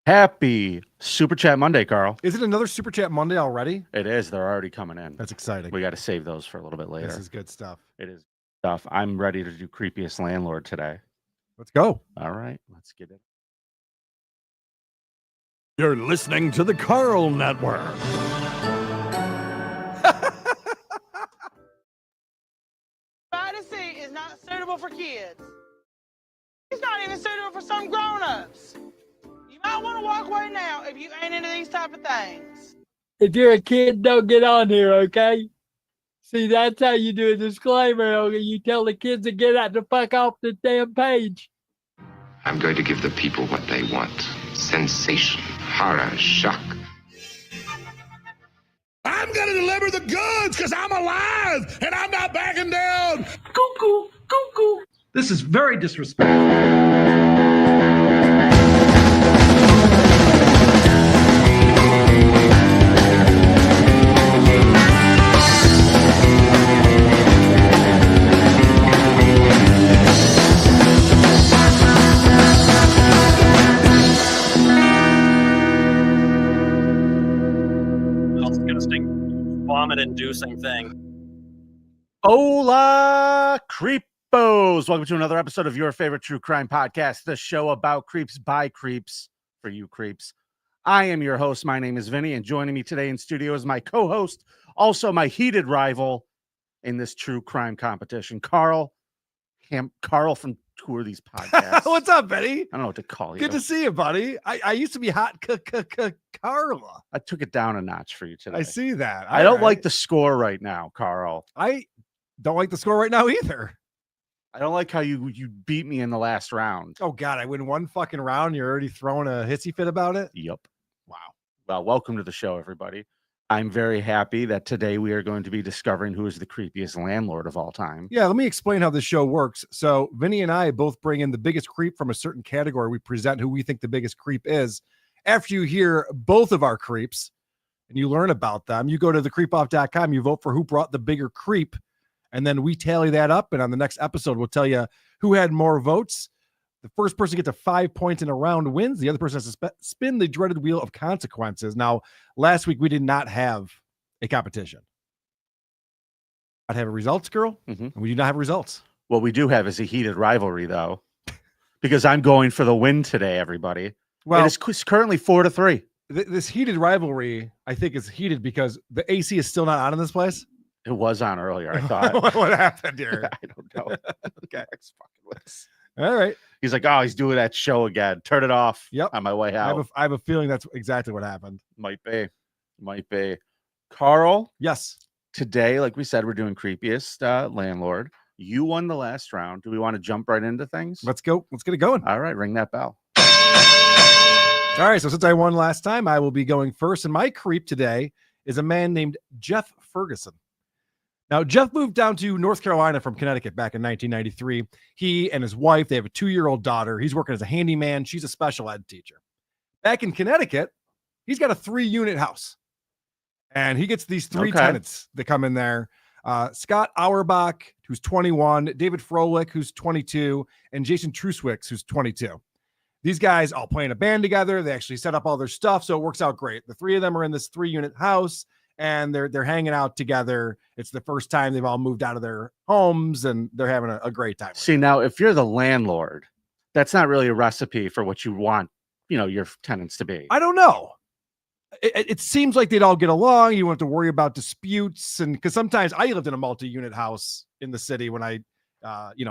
Happy Super Chat Monday, Karl. Is it another Super Chat Monday already? It is. They're already coming in. That's exciting. We got to save those for a little bit later. This is good stuff. It is stuff. I'm ready to do Creepiest Landlord today. Let's go. All right. Let's get it. You're listening to the Karl Network. Fantasy is not suitable for kids. It's not even suitable for some grown-ups. You might want to walk away now if you ain't into these type of things. If you're a kid, don't get on here, okay? See, that's how you do a disclaimer. Okay? You tell the kids to get out the fuck off the damn page. I'm going to give the people what they want. Sensation, horror, shock. I'm going to deliver the goods because I'm alive and I'm not backing down. Cuckoo, cuckoo. This is very disrespectful. Vomit-inducing thing. Hola, creepos. Welcome to another episode of your favorite true crime podcast, the show about creeps by creeps for you creeps. I am your host. My name is Vinnie, and joining me today in studio is my co-host, also my heated rival in this true crime competition, Karl. Karl from two of these podcasts. What's up, Betty? I don't know what to call you. Good to see you, buddy. I used to be hot Carla. I took it down a notch for you today. I see that. I don't like the score right now, Karl. I don't like the score right now either. I don't like how you beat me in the last round. Oh, God. I win one fucking round. You're already throwing a hissy fit about it? Yep. Wow. Well, welcome to the show, everybody. I'm very happy that today we are going to be discovering who is the creepiest landlord of all time. Yeah, let me explain how this show works. So Vinny and I both bring in the biggest creep from a certain category. We present who we think the biggest creep is. After you hear both of our creeps and you learn about them, you go to thecreepoff.com, you vote for who brought the bigger creep, and then we tally that up. And on the next episode, we'll tell you who had more votes. The first person gets to 5 points in a round wins. The other person has to spin the dreaded wheel of consequences. Now, last week we did not have a competition. I have results, girl. Mm-hmm. We do not have results. What we do have is a heated rivalry, though, because I'm going for the win today, everybody. Well, it is currently 4-3. This heated rivalry, I think, is heated because the AC is still not on in this place. It was on earlier, I thought. What happened here? I don't know. Okay. Fucking with. All right. He's like, oh, he's doing that show again. Turn it off. Yep. On my way out. I have a feeling that's exactly what happened. Might be. Karl. Yes. Today, like we said, we're doing creepiest landlord. You won the last round. Do we want to jump right into things? Let's go. Let's get it going. All right. Ring that bell. All right. So since I won last time, I will be going first. And my creep today is a man named Jeff Ferguson. Now, Jeff moved down to North Carolina from Connecticut back in 1993. He and his wife, they have a 2-year-old daughter. He's working as a handyman. She's a special ed teacher. Back in Connecticut, he's got a 3-unit house. And he gets these 3 tenants that come in there. Scott Auerbach, who's 21, David Froelich, who's 22, and Jason Truswicks, who's 22. These guys all play in a band together. They actually set up all their stuff, so it works out great. The 3 of them are in this 3-unit house, and they're hanging out together. It's the first time they've all moved out of their homes, and they're having a great time. See, now, if you're the landlord, that's not really a recipe for what you want, your tenants to be. I don't know. It seems like they'd all get along. You won't have to worry about disputes. And because sometimes I lived in a multi-unit house in the city when I,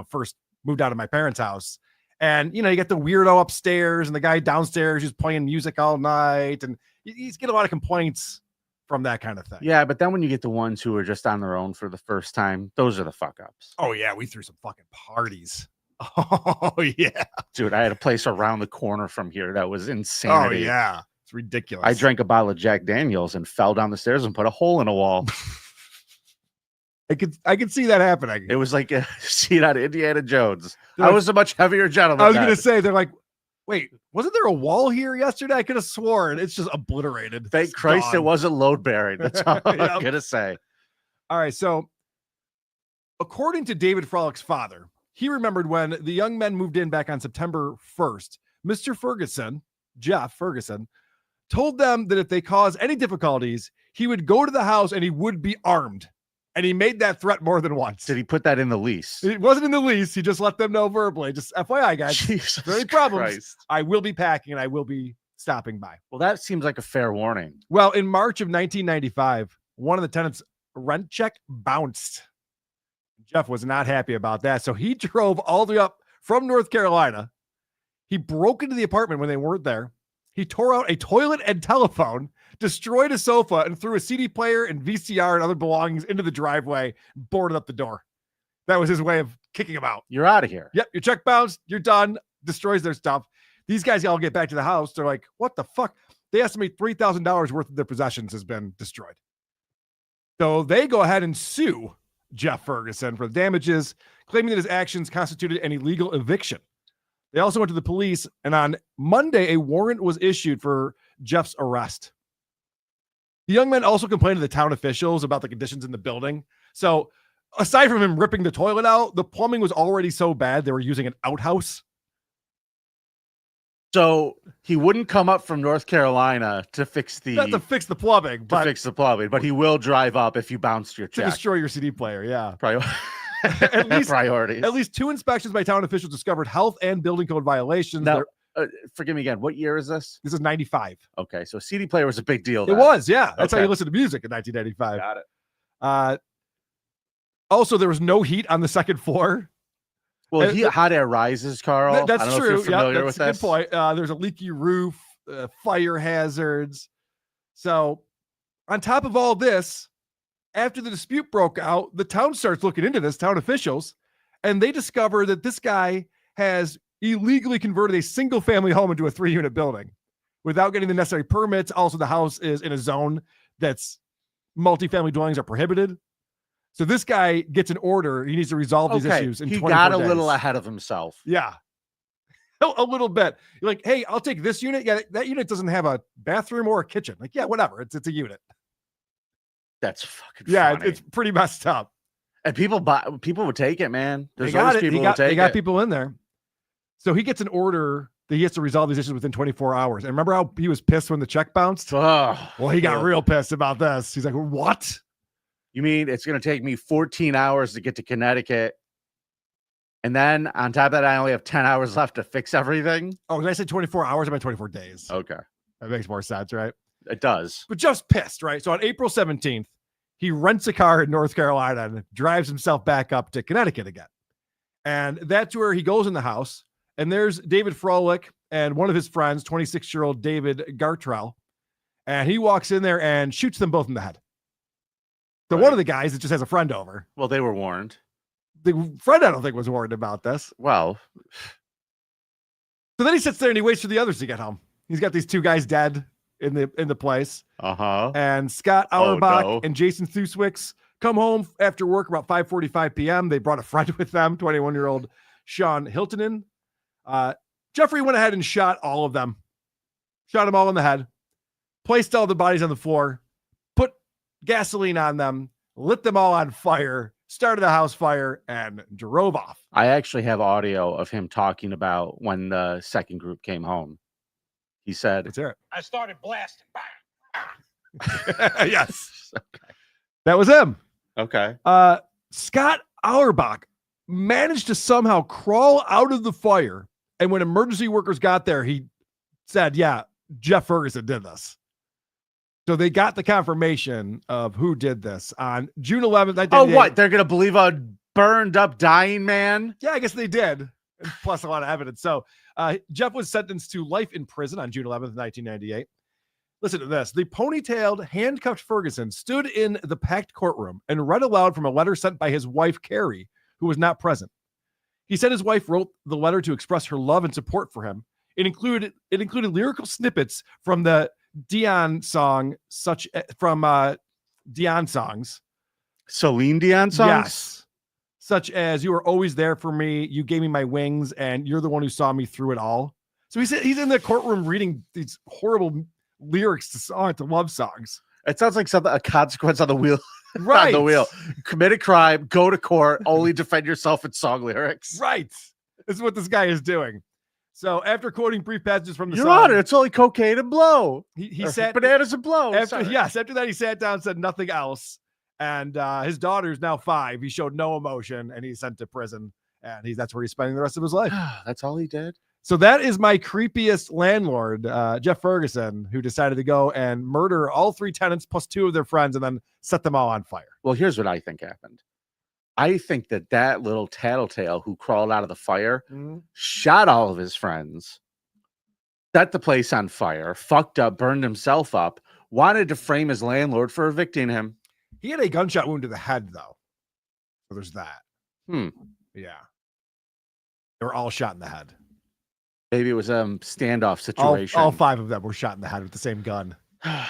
first moved out of my parents' house. And, you get the weirdo upstairs and the guy downstairs who's playing music all night. And you get a lot of complaints from that kind of thing. Yeah, but then when you get the ones who are just on their own for the first time, those are the fuck ups. Oh, yeah. We threw some fucking parties. Oh, yeah. Dude, I had a place around the corner from here that was insanity. Oh, yeah. It's ridiculous. I drank a bottle of Jack Daniels and fell down the stairs and put a hole in a wall. I could see that happening. It was like a scene out of Indiana Jones. I was a much heavier gentleman. I was going to say, they're like, wait, wasn't there a wall here yesterday? I could have sworn. It's just obliterated. Thank Christ it wasn't load bearing. That's all I'm going to say. All right. So according to David Frolich's father, he remembered when the young men moved in back on September 1st, Mr. Ferguson Jeff Ferguson, told them that if they caused any difficulties, he would go to the house and he would be armed. And he made that threat more than once. Did he put that in the lease? It wasn't in the lease. He just let them know verbally. Just FYI, guys. Jesus if there are any problems, Christ. I will be packing and I will be stopping by. Well, that seems like a fair warning. Well, in March of 1995, one of the tenants' rent check bounced. Jeff was not happy about that. So he drove all the way up from North Carolina. He broke into the apartment when they weren't there. He tore out a toilet and telephone, destroyed a sofa, and threw a CD player and VCR and other belongings into the driveway, boarded up the door. That was his way of kicking him out. You're out of here. Yep, your check bounced. You're done. Destroys their stuff. These guys all get back to the house. They're like, what the fuck? They estimate $3,000 worth of their possessions has been destroyed. So they go ahead and sue Jeff Ferguson for the damages, claiming that his actions constituted an illegal eviction. They also went to the police, and on Monday, a warrant was issued for Jeff's arrest. The young man also complained to the town officials about the conditions in the building. So aside from him ripping the toilet out, the plumbing was already so bad they were using an outhouse. So he wouldn't come up from North Carolina to fix the Not to fix the plumbing, but but he will drive up if you bounced your to check. destroy your CD player. Yeah. At least priorities. At least 2 inspections by town officials discovered health and building code violations. Now, forgive me again. What year is this? This is 95. Okay, so CD player was a big deal. It was, yeah. That's how Okay. you listen to music in 1995. Got it. Also, there was no heat on the second floor. Well, hot air rises, Carl. That's I don't true. know if you're familiar with that's this. a good point. There's a leaky roof, fire hazards. So, on top of all this, after the dispute broke out, the town starts looking into this, town officials, and they discover that this guy has illegally converted a single-family home into a 3-unit building without getting the necessary permits. Also, the house is in a zone that's multifamily dwellings are prohibited. So this guy gets an order. He needs to resolve these issues in 24 days. He got a little ahead of himself. Yeah. A little bit. You're like, hey, I'll take this unit. Yeah, that unit doesn't have a bathroom or a kitchen. Like, yeah, whatever. It's a unit. That's fucking yeah. funny. It's pretty messed up. And people would take it, man. There's They got always it. people who take They got it. people in there. So he gets an order that he has to resolve these issues within 24 hours. And remember how he was pissed when the check bounced? Ugh. Well, he got real pissed about this. He's like, what? You mean it's going to take me 14 hours to get to Connecticut? And then on top of that, I only have 10 hours left to fix everything? Oh, did I say 24 hours? I meant 24 days. Okay. That makes more sense, right? It does. But just pissed, right? So on April 17th, he rents a car in North Carolina and drives himself back up to Connecticut again. And that's where he goes in the house. And there's David Froelich and one of his friends, 26-year-old David Gartrell. And he walks in there and shoots them both in the head. So one of the guys that just has a friend over. Well, they were warned. The friend, I don't think, was warned about this. Well. So then he sits there and he waits for the others to get home. He's got these 2 guys dead in the place. Uh-huh. And Scott Auerbach no. and Jason Thuswicks come home after work about 5:45 p.m. They brought a friend with them, 21-year-old Sean Hiltonen. Jeffrey went ahead and shot all of them. Shot them all in the head. Placed all the bodies on the floor. Put gasoline on them. Lit them all on fire. Started a house fire and drove off. I actually have audio of him talking about when the second group came home. He said, Let's hear it. I started blasting. Yes. Okay. That was him. Okay. Scott Auerbach managed to somehow crawl out of the fire. And when emergency workers got there, he said, yeah, Jeff Ferguson did this. So they got the confirmation of who did this on June 11th. 1998. Oh, what? They're going to believe a burned up dying man? Yeah, I guess they did. And plus a lot of evidence. So Jeff was sentenced to life in prison on June 11th, 1998. Listen to this. The ponytailed, handcuffed Ferguson stood in the packed courtroom and read aloud from a letter sent by his wife, Carrie, who was not present. He said his wife wrote the letter to express her love and support for him. It included lyrical snippets from the Dion song, Dion songs. Celine Dion songs? Yes. Such as, you were always there for me, you gave me my wings, and you're the one who saw me through it all. So he's in the courtroom reading these horrible lyrics to love songs. It sounds like a consequence on the wheel. Right. On the wheel. Commit a crime, go to court, only defend yourself with song lyrics. Right. This is what this guy is doing. So after quoting brief passages from the Your Sun, Honor, it's only cocaine and blow. he Or sat bananas and blow. after Sorry. after that he sat down and said nothing else. And his daughter's now 5. He showed no emotion and he's sent to prison. And that's where he's spending the rest of his life. That's all he did. So that is my creepiest landlord, Jeff Ferguson, who decided to go and murder all 3 tenants plus 2 of their friends and then set them all on fire. Well, here's what I think happened. I think that little tattletale who crawled out of the fire shot all of his friends, set the place on fire, fucked up, burned himself up, wanted to frame his landlord for evicting him. He had a gunshot wound to the head, though. So there's that. Yeah. They were all shot in the head. Maybe it was a standoff situation. All 5 of them were shot in the head with the same gun. I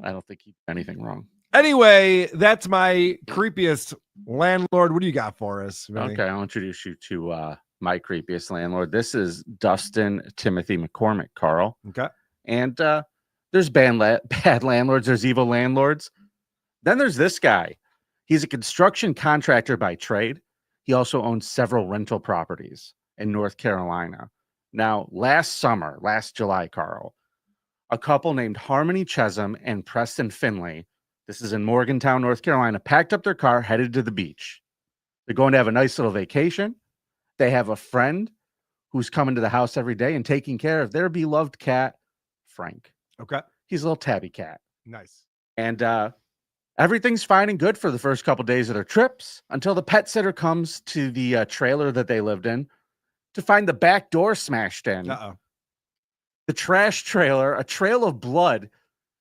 don't think he did anything wrong. Anyway, that's my creepiest landlord. What do you got for us, Vinny? Okay, I'll introduce you to my creepiest landlord. This is Dustin Timothy McCormack, Karl. Okay. And there's bad landlords, there's evil landlords. Then there's this guy. He's a construction contractor by trade. He also owns several rental properties in North Carolina. Now, last July, Karl, a couple named Harmony Chesham and Preston Finley, this is in Morgantown, North Carolina, packed up their car, headed to the beach. They're going to have a nice little vacation. They have a friend who's coming to the house every day and taking care of their beloved cat, Frank. Okay. He's a little tabby cat. Nice. And everything's fine and good for the first couple days of their trips until the pet sitter comes to the trailer that they lived in to find the back door smashed in. Uh-oh. The trash trailer, a trail of blood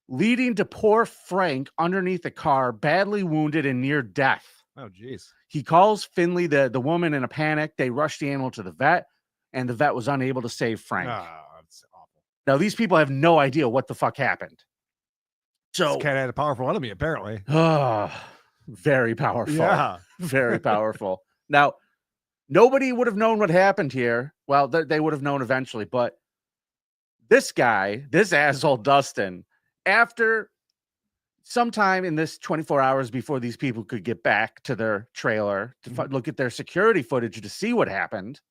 leading to poor Frank underneath the car, badly wounded and near death. Oh, geez. He calls Finley, the woman, in a panic. They rush the animal to the vet, and the vet was unable to save Frank. Oh, that's awful. Now, these people have no idea what the fuck happened. So, This cat had a powerful enemy, apparently. very powerful. Yeah. Very powerful. Now, nobody would have known what happened here. Well, they would have known eventually, but this guy, this asshole Dustin, after sometime in this 24 hours before these people could get back to their trailer to look at their security footage to see what happened.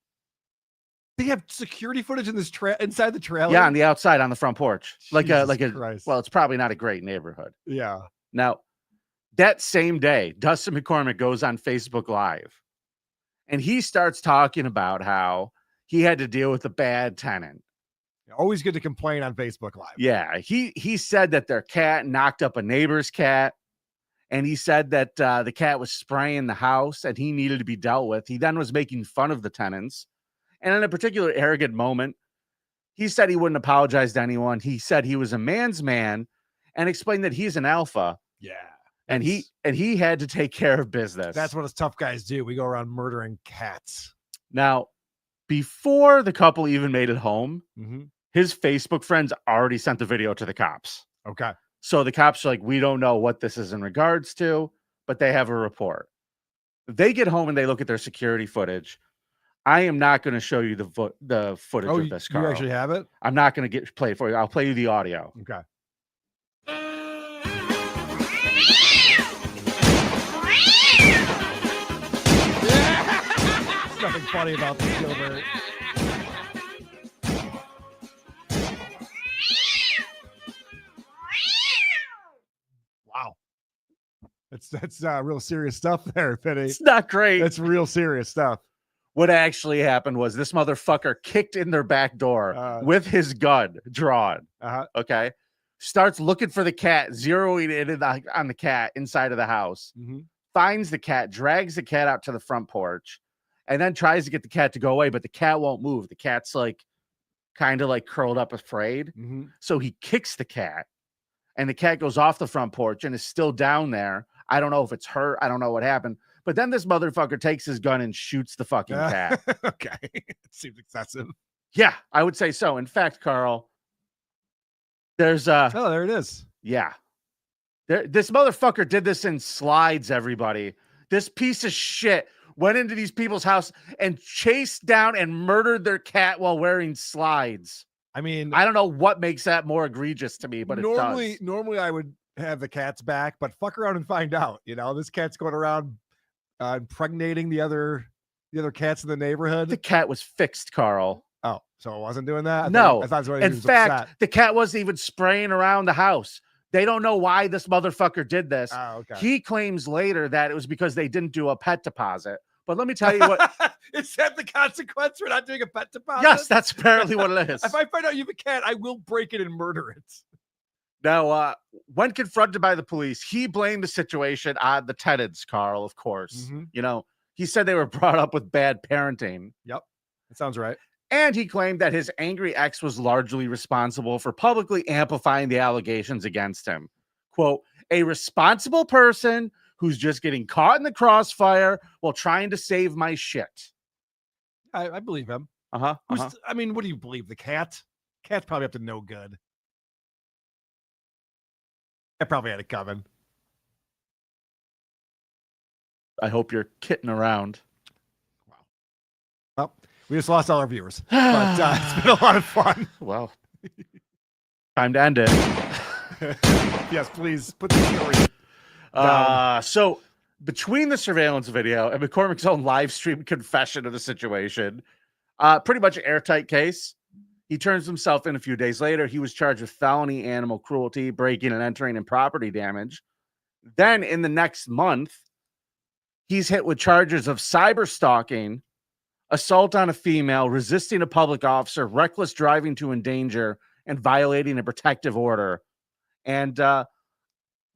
They have security footage in this inside the trailer? Yeah, on the outside on the front porch. Jesus Christ. Well, it's probably not a great neighborhood. Yeah. Now, that same day, Dustin McCormack goes on Facebook Live and he starts talking about how he had to deal with a bad tenant. Always good to complain on Facebook Live. Yeah, he said that their cat knocked up a neighbor's cat, and he said that the cat was spraying the house and he needed to be dealt with. He then was making fun of the tenants, and in a particular arrogant moment, he said he wouldn't apologize to anyone. He said he was a man's man and explained that he's an alpha. Yeah. And he had to take care of business. That's what us tough guys do. We go around murdering cats. Now, before the couple even made it home, his Facebook friends already sent the video to the cops. Okay. So the cops are like, we don't know what this is in regards to, but they have a report. They get home and they look at their security footage. I am not going to show you the footage of this car. You actually have it? I'm not going to play it for you. I'll play you the audio. Okay. There's nothing funny about this, Gilbert. Wow. That's real serious stuff there, Vinny. It's not great. That's real serious stuff. What actually happened was this motherfucker kicked in their back door with his gun drawn. Okay. Starts looking for the cat, zeroing in on the cat inside of the house. Finds the cat, drags the cat out to the front porch, and then tries to get the cat to go away, but the cat won't move. The cat's like kind of like curled up afraid. So he kicks the cat, and the cat goes off the front porch and is still down there. I don't know if it's hurt. I don't know what happened. But then this motherfucker takes his gun and shoots the fucking cat. Okay. It seems excessive. Yeah, I would say so. In fact, Karl, there's oh, there it is. Yeah. This motherfucker did this in slides, everybody. This piece of shit went into these people's house and chased down and murdered their cat while wearing slides. I mean, I don't know what makes that more egregious to me, but normally I would have the cat's back, but fuck around and find out. You know, this cat's going around impregnating the other cats in the neighborhood. The cat was fixed, Karl. Oh, So it wasn't doing that? No. I thought it was In fact, the cat wasn't even spraying around the house. They don't know why this motherfucker did this. Oh, okay. He claims later that it was because they didn't do a pet deposit. But let me tell you what. Is that the consequence for not doing a pet deposit? Yes, that's apparently what it is. If I find out you have a cat, I will break it and murder it. Now, when confronted by the police, he blamed the situation on the tenants, Karl, of course. You know, he said they were brought up with bad parenting. Yep, that sounds right. And he claimed that his angry ex was largely responsible for publicly amplifying the allegations against him. Quote, a responsible person who's just getting caught in the crossfire while trying to save my shit. I believe him. I mean, what do you believe? The cat? Cat's probably up to no good. I probably had it coming. I hope you're kidding around. Wow. Well, we just lost all our viewers, but it's been a lot of fun. Well, time to end it. Yes, please put the story down. So between the surveillance video and McCormack's own live stream confession of the situation, pretty much an airtight case. He turns himself in a few days later. He was charged with felony animal cruelty, breaking and entering, and property damage. Then in the next month, he's hit with charges of cyber stalking, assault on a female, resisting a public officer, reckless driving to endanger, and violating a protective order. And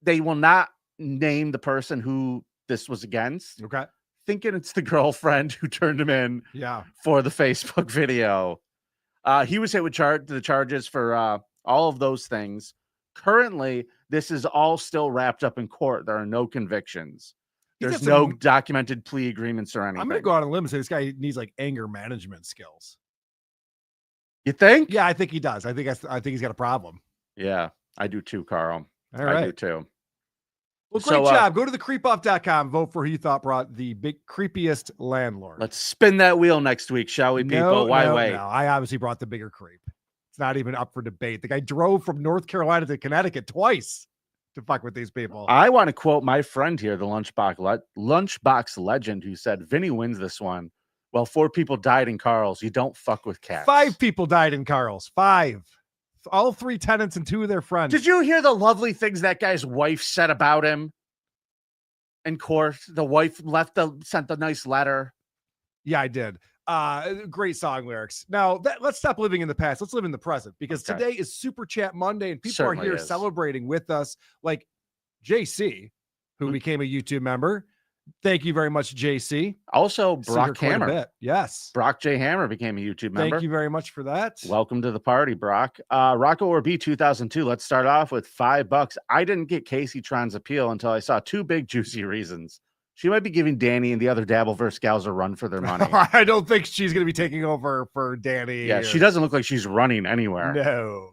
they will not name the person who this was against. Okay. Thinking it's the girlfriend who turned him in for the Facebook video. He was hit with the charges for all of those things. Currently, this is all still wrapped up in court. There are no convictions. There's no documented plea agreements or anything. I'm going to go out on a limb and say this guy needs like anger management skills. You think? Yeah, I think he does. I think he's got a problem. Yeah, I do too, Karl. All right. I do too. Well, great job. Go to thecreepoff.com. Vote for who you thought brought the creepiest landlord. Let's spin that wheel next week, shall we, people? Why wait? No, I obviously brought the bigger creep. It's not even up for debate. The guy drove from North Carolina to Connecticut twice to fuck with these people. I want to quote my friend here, the lunchbox legend, who said, Vinny wins this one. Well, 4 people died in Karl's. You don't fuck with cats. 5 people died in Karl's. 5. All 3 tenants and 2 of their friends. Did you hear the lovely things that guy's wife said about him in court? The wife sent a nice letter. Yeah, I did. Great song lyrics. Now, let's stop living in the past. Let's live in the present, because today is Super Chat Monday, and people are here celebrating with us, like JC, who became a YouTube member. Thank you very much, JC. Also, Brock Hammer. Yes. Brock J. Hammer became a YouTube member. Thank you very much for that. Welcome to the party, Brock. Rocco or B 2002. Let's start off with $5. I didn't get Casey Tron's appeal until I saw 2 big juicy reasons. She might be giving Danny and the other Dabbleverse gals a run for their money. I don't think she's going to be taking over for Danny. Yeah, she doesn't look like she's running anywhere. No.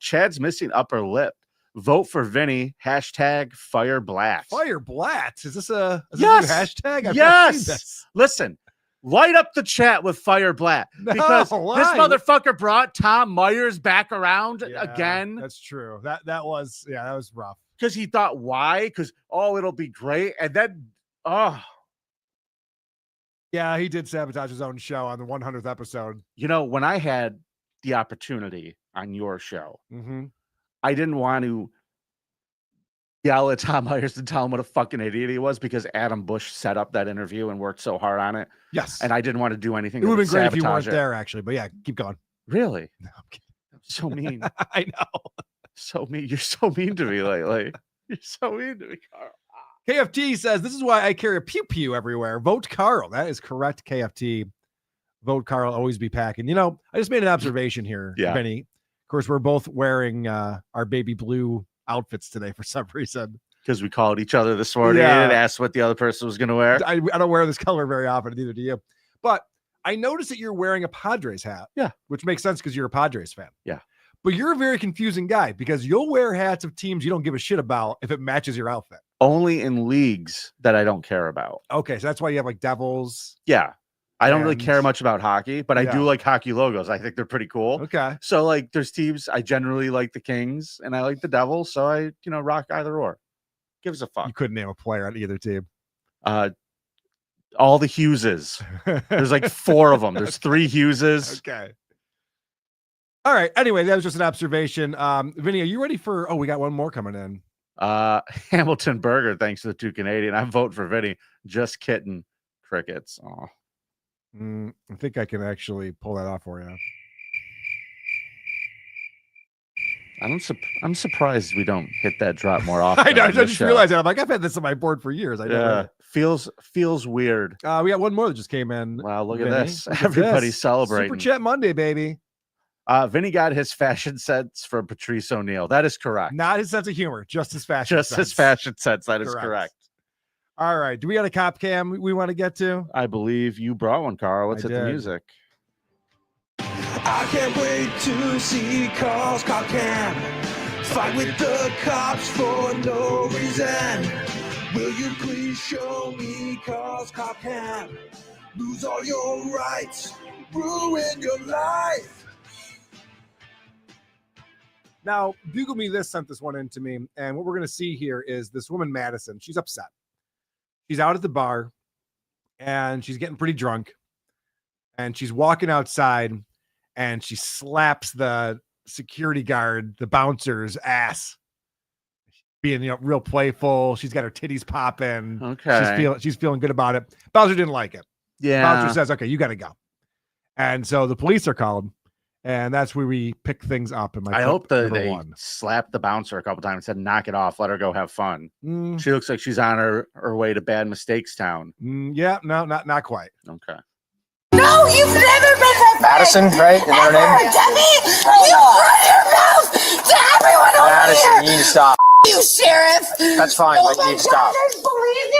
Chad's missing upper lip. Vote for Vinny. #FireBlat. FireBlat? Is this a new yes hashtag? I've yes. Listen, light up the chat with FireBlat, because this motherfucker brought Tom Myers back around again. That's true. That was rough. Because he thought, why? Because it'll be great, and then yeah, he did sabotage his own show on the 100th episode. You know, when I had the opportunity on your show, I didn't want to yell at Tom Myers and tell him what a fucking idiot he was, because Adam Bush set up that interview and worked so hard on it. Yes. And I didn't want to do anything. It would have been great if you weren't there, actually. But yeah, keep going. Really? No, I'm kidding. So mean. I know. So mean. You're so mean to me lately. You're so mean to me, Karl. KFT says, this is why I carry a pew-pew everywhere. Vote Karl. That is correct, KFT. Vote Karl. Always be packing. You know, I just made an observation here, Benny. Of course, we're both wearing our baby blue outfits today for some reason. Because we called each other this morning and asked what the other person was going to wear. I don't wear this color very often, neither do you. But I noticed that you're wearing a Padres hat. Yeah. Which makes sense because you're a Padres fan. Yeah. But you're a very confusing guy, because you'll wear hats of teams you don't give a shit about if it matches your outfit. Only in leagues that I don't care about. Okay, so that's why you have like Devils. Yeah. I don't really care much about hockey, but I do like hockey logos. I think they're pretty cool. Okay. So like there's teams, I generally like the Kings and I like the Devils, so I, rock either or. Gives a fuck. You couldn't name a player on either team. All the Hugheses. There's like 4 of them. There's 3 Hugheses. Okay. All right. Anyway, that was just an observation. Vinny, are you ready for? Oh, we got one more coming in. Hamilton Burger, thanks to the 2 Canadian. I'm voting for Vinny. Just kidding. Crickets. Oh. I think I can actually pull that off for you. I'm surprised we don't hit that drop more often. I know. I just realized that. I'm like, I've had this on my board for years. I know. Yeah, feels weird. We got one more that just came in. Wow, look Vinny. at this. Look at Everybody's this. celebrating. Super Chat Monday, baby. Vinny got his fashion sense from Patrice O'Neill. That is correct. Not his sense of humor, just his fashion sense. His fashion sense. That is correct. All right. Do we got a cop cam we want to get to? I believe you brought one, Carl. Let's hit the music. I can't wait to see Karl's cop cam. Fight with the cops for no reason. Will you please show me Karl's cop cam? Lose all your rights, ruin your life. Now, Google Me This sent this one in to me, and what we're going to see here is this woman, Madison. She's upset. She's out at the bar, and she's getting pretty drunk, and she's walking outside, and she slaps the security guard, the bouncer's ass, being real playful. She's got her titties popping. Okay, she's feeling good about it. Bouncer didn't like it. Yeah, Bouncer says, "Okay, you got to go," and so the police are called. And that's where we pick things up. I hope they slapped the bouncer a couple times and said, knock it off, let her go have fun. She looks like she's on her way to Bad Mistakes Town. Yeah, no, not quite. Okay. No, you've never been my Madison, right? Is that her name? Debbie, you run your mouth to everyone over Madison, here. you need to stop. You sheriff. That's fine, Oh but you need to stop.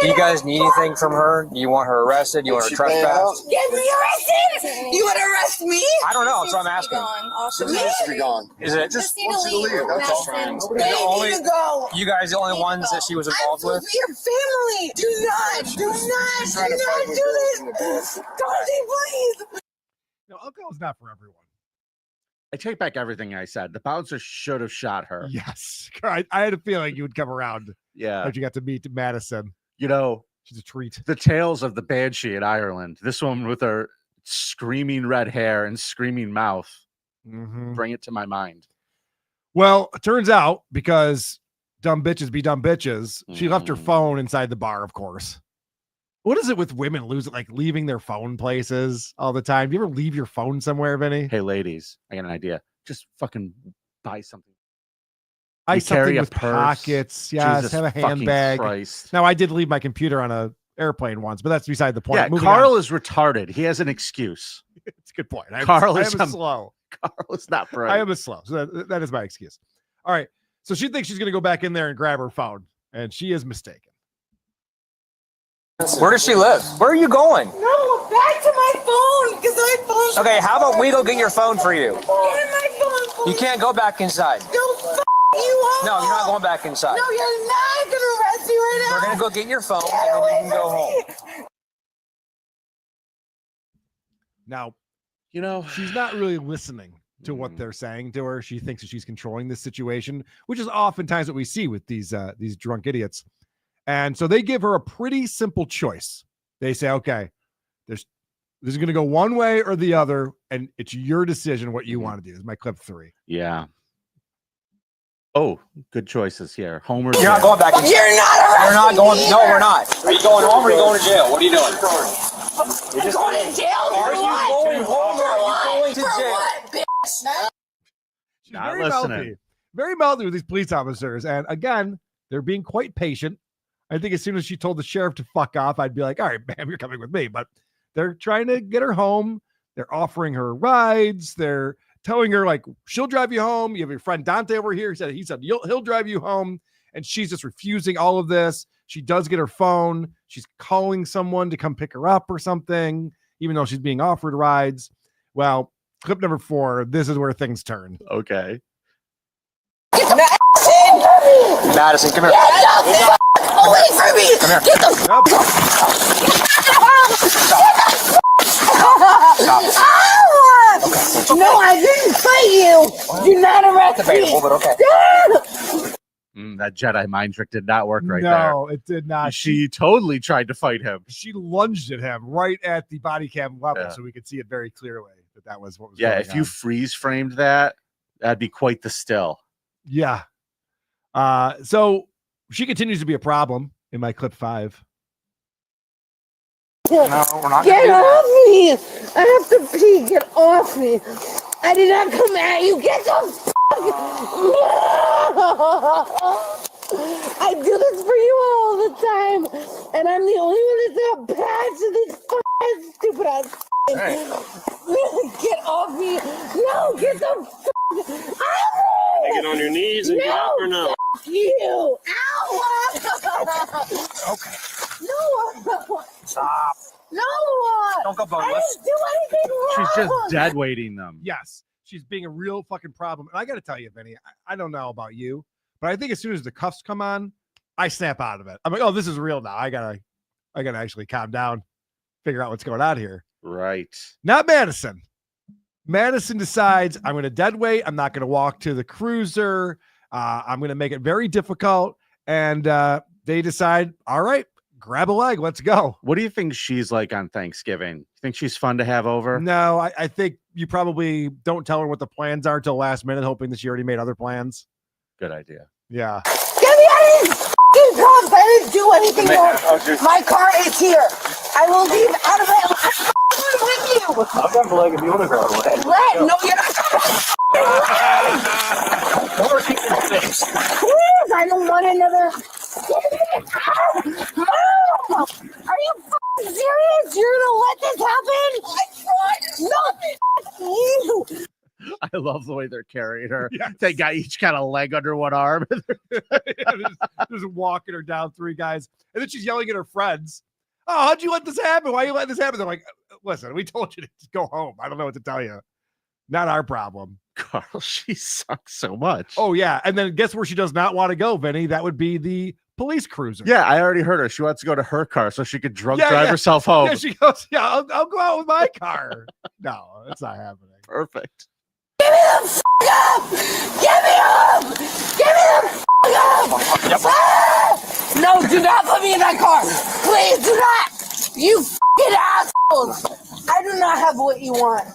Do you guys need anything from her? Do you want her arrested? Do you want her trespassed? Get me arrested? You want to arrest me? I don't know. That's what I'm asking. She needs to be gone. Is it? Just need to leave. That's all. They need to go. You guys the only ones that she was involved with? Your family. Do not do this. Dorothy, please. No, alcohol's not for everyone. I take back everything I said. The bouncer should have shot her. Yes. I had a feeling you would come around. Yeah. But you got to meet Madison. You know, she's a treat. The tales of the Banshee in Ireland. This woman with her screaming red hair and screaming mouth. Bring it to my mind. Well, it turns out, because dumb bitches be dumb bitches, she left her phone inside the bar, of course. What is it with women leaving their phone places all the time? Do you ever leave your phone somewhere, Vinny? Hey, ladies, I got an idea. Just fucking buy something. Buy something with purse. Pockets. Yes, Jesus have a handbag. Christ. Now, I did leave my computer on an airplane once, but that's beside the point. Yeah, Karl is retarded. He has an excuse. It's a good point. Karl is slow. Karl is not bright. I am a slow. So that is my excuse. All right. So she thinks she's going to go back in there and grab her phone, and she is mistaken. Where does she live? Where are you going? No, back to my phone, because my phone. Okay, how about we go get your phone for you? Get my phone. You can't go back inside. Don't f you up. No, you're not going back inside. No, you're not going to arrest me right now. We're going to go get your phone, and then you can go home. Now, you know, she's not really listening to what they're saying to her. She thinks that she's controlling this situation, which is oftentimes what we see with these drunk idiots. And so they give her a pretty simple choice. They say, okay, this is going to go one way or the other, and it's your decision what you want to do. This is my clip 3. Yeah. Oh, good choices here. Homer. You're not going back. You're not arresting. You're not going. No, we're not. Are you going home or are you going to jail? What are you doing? You're just going to jail. Are you going home or are you going to jail? What, bitch? She's Not very listening. very mouthy with these police officers. And again, they're being quite patient. I think as soon as she told the sheriff to fuck off, I'd be like, all right, ma'am, you're coming with me. But they're trying to get her home. They're offering her rides. They're telling her, like, she'll drive you home. You have your friend Dante over here. He said he'll drive you home. And she's just refusing all of this. She does get her phone. She's calling someone to come pick her up or something, even though she's being offered rides. Well, clip number 4, this is where things turn. Okay. Madison, come here. Away from me! Come here. Get the Stop. No, I didn't fight you. You're not arrested. Debatable, but okay. That Jedi mind trick did not work right there. No, it did not. She totally tried to fight him. She lunged at him right at the body cam level, Yeah. so we could see it very clearly. that was what was Yeah, going if you on. freeze framed that, that'd be quite the still. Yeah. So she continues to be a problem in my clip 5. No, we're not Get off me! I have to pee. Get off me! I did not come at you. Get the fuck! I do this for you all the time, and I'm the only one that's not patched to this fucking stupid ass. Get off me! No, get the fuck! Get on your knees and get up or no? Fuck you! Ow! Okay. No! Stop. No! Don't go I boneless. didn't do anything wrong! She's just dead weighting them. Yes, she's being a real fucking problem. And I got to tell you, Vinny, I don't know about you, but I think as soon as the cuffs come on, I snap out of it. I'm like, oh, this is real now. I gotta actually calm down, figure out what's going on here. Right. Not Madison. Madison decides I'm going to dead weight. I'm not going to walk to the cruiser. I'm going to make it very difficult. And they decide, all right, grab a leg. Let's go. What do you think she's like on Thanksgiving? You think she's fun to have over? No, I think you probably don't tell her what the plans are till last minute, hoping that she already made other plans. Good idea. Yeah. Get me out of these fucking cuffs! I didn't do anything wrong. My car is here. I will leave out of it. I'm with you. I'll grab the leg if you want to grab the leg. No, you're not Don't repeat your mistakes. Please, I don't want another. Mom! Are you fucking serious? You're gonna let this happen? I tried. No, you. I love the way they're carrying her. Yes. They got each kind of leg under one arm. just walking her down 3 guys. And then she's yelling at her friends. Oh, how'd you let this happen? Why you letting this happen? They're like, listen, we told you to just go home. I don't know what to tell you. Not our problem. Karl, she sucks so much. Oh, yeah. And then guess where she does not want to go, Vinny? That would be the police cruiser. Yeah, I already heard her. She wants to go to her car so she could drunk drive yeah. herself home. Yeah, she goes, yeah, I'll go out with my car. No, that's not happening. Perfect. Give me the fuck up! Give me up! Give me the fuck up! Yep. Ah! No, do not put me in that car! Please do not! You fucking assholes! I do not have what you want.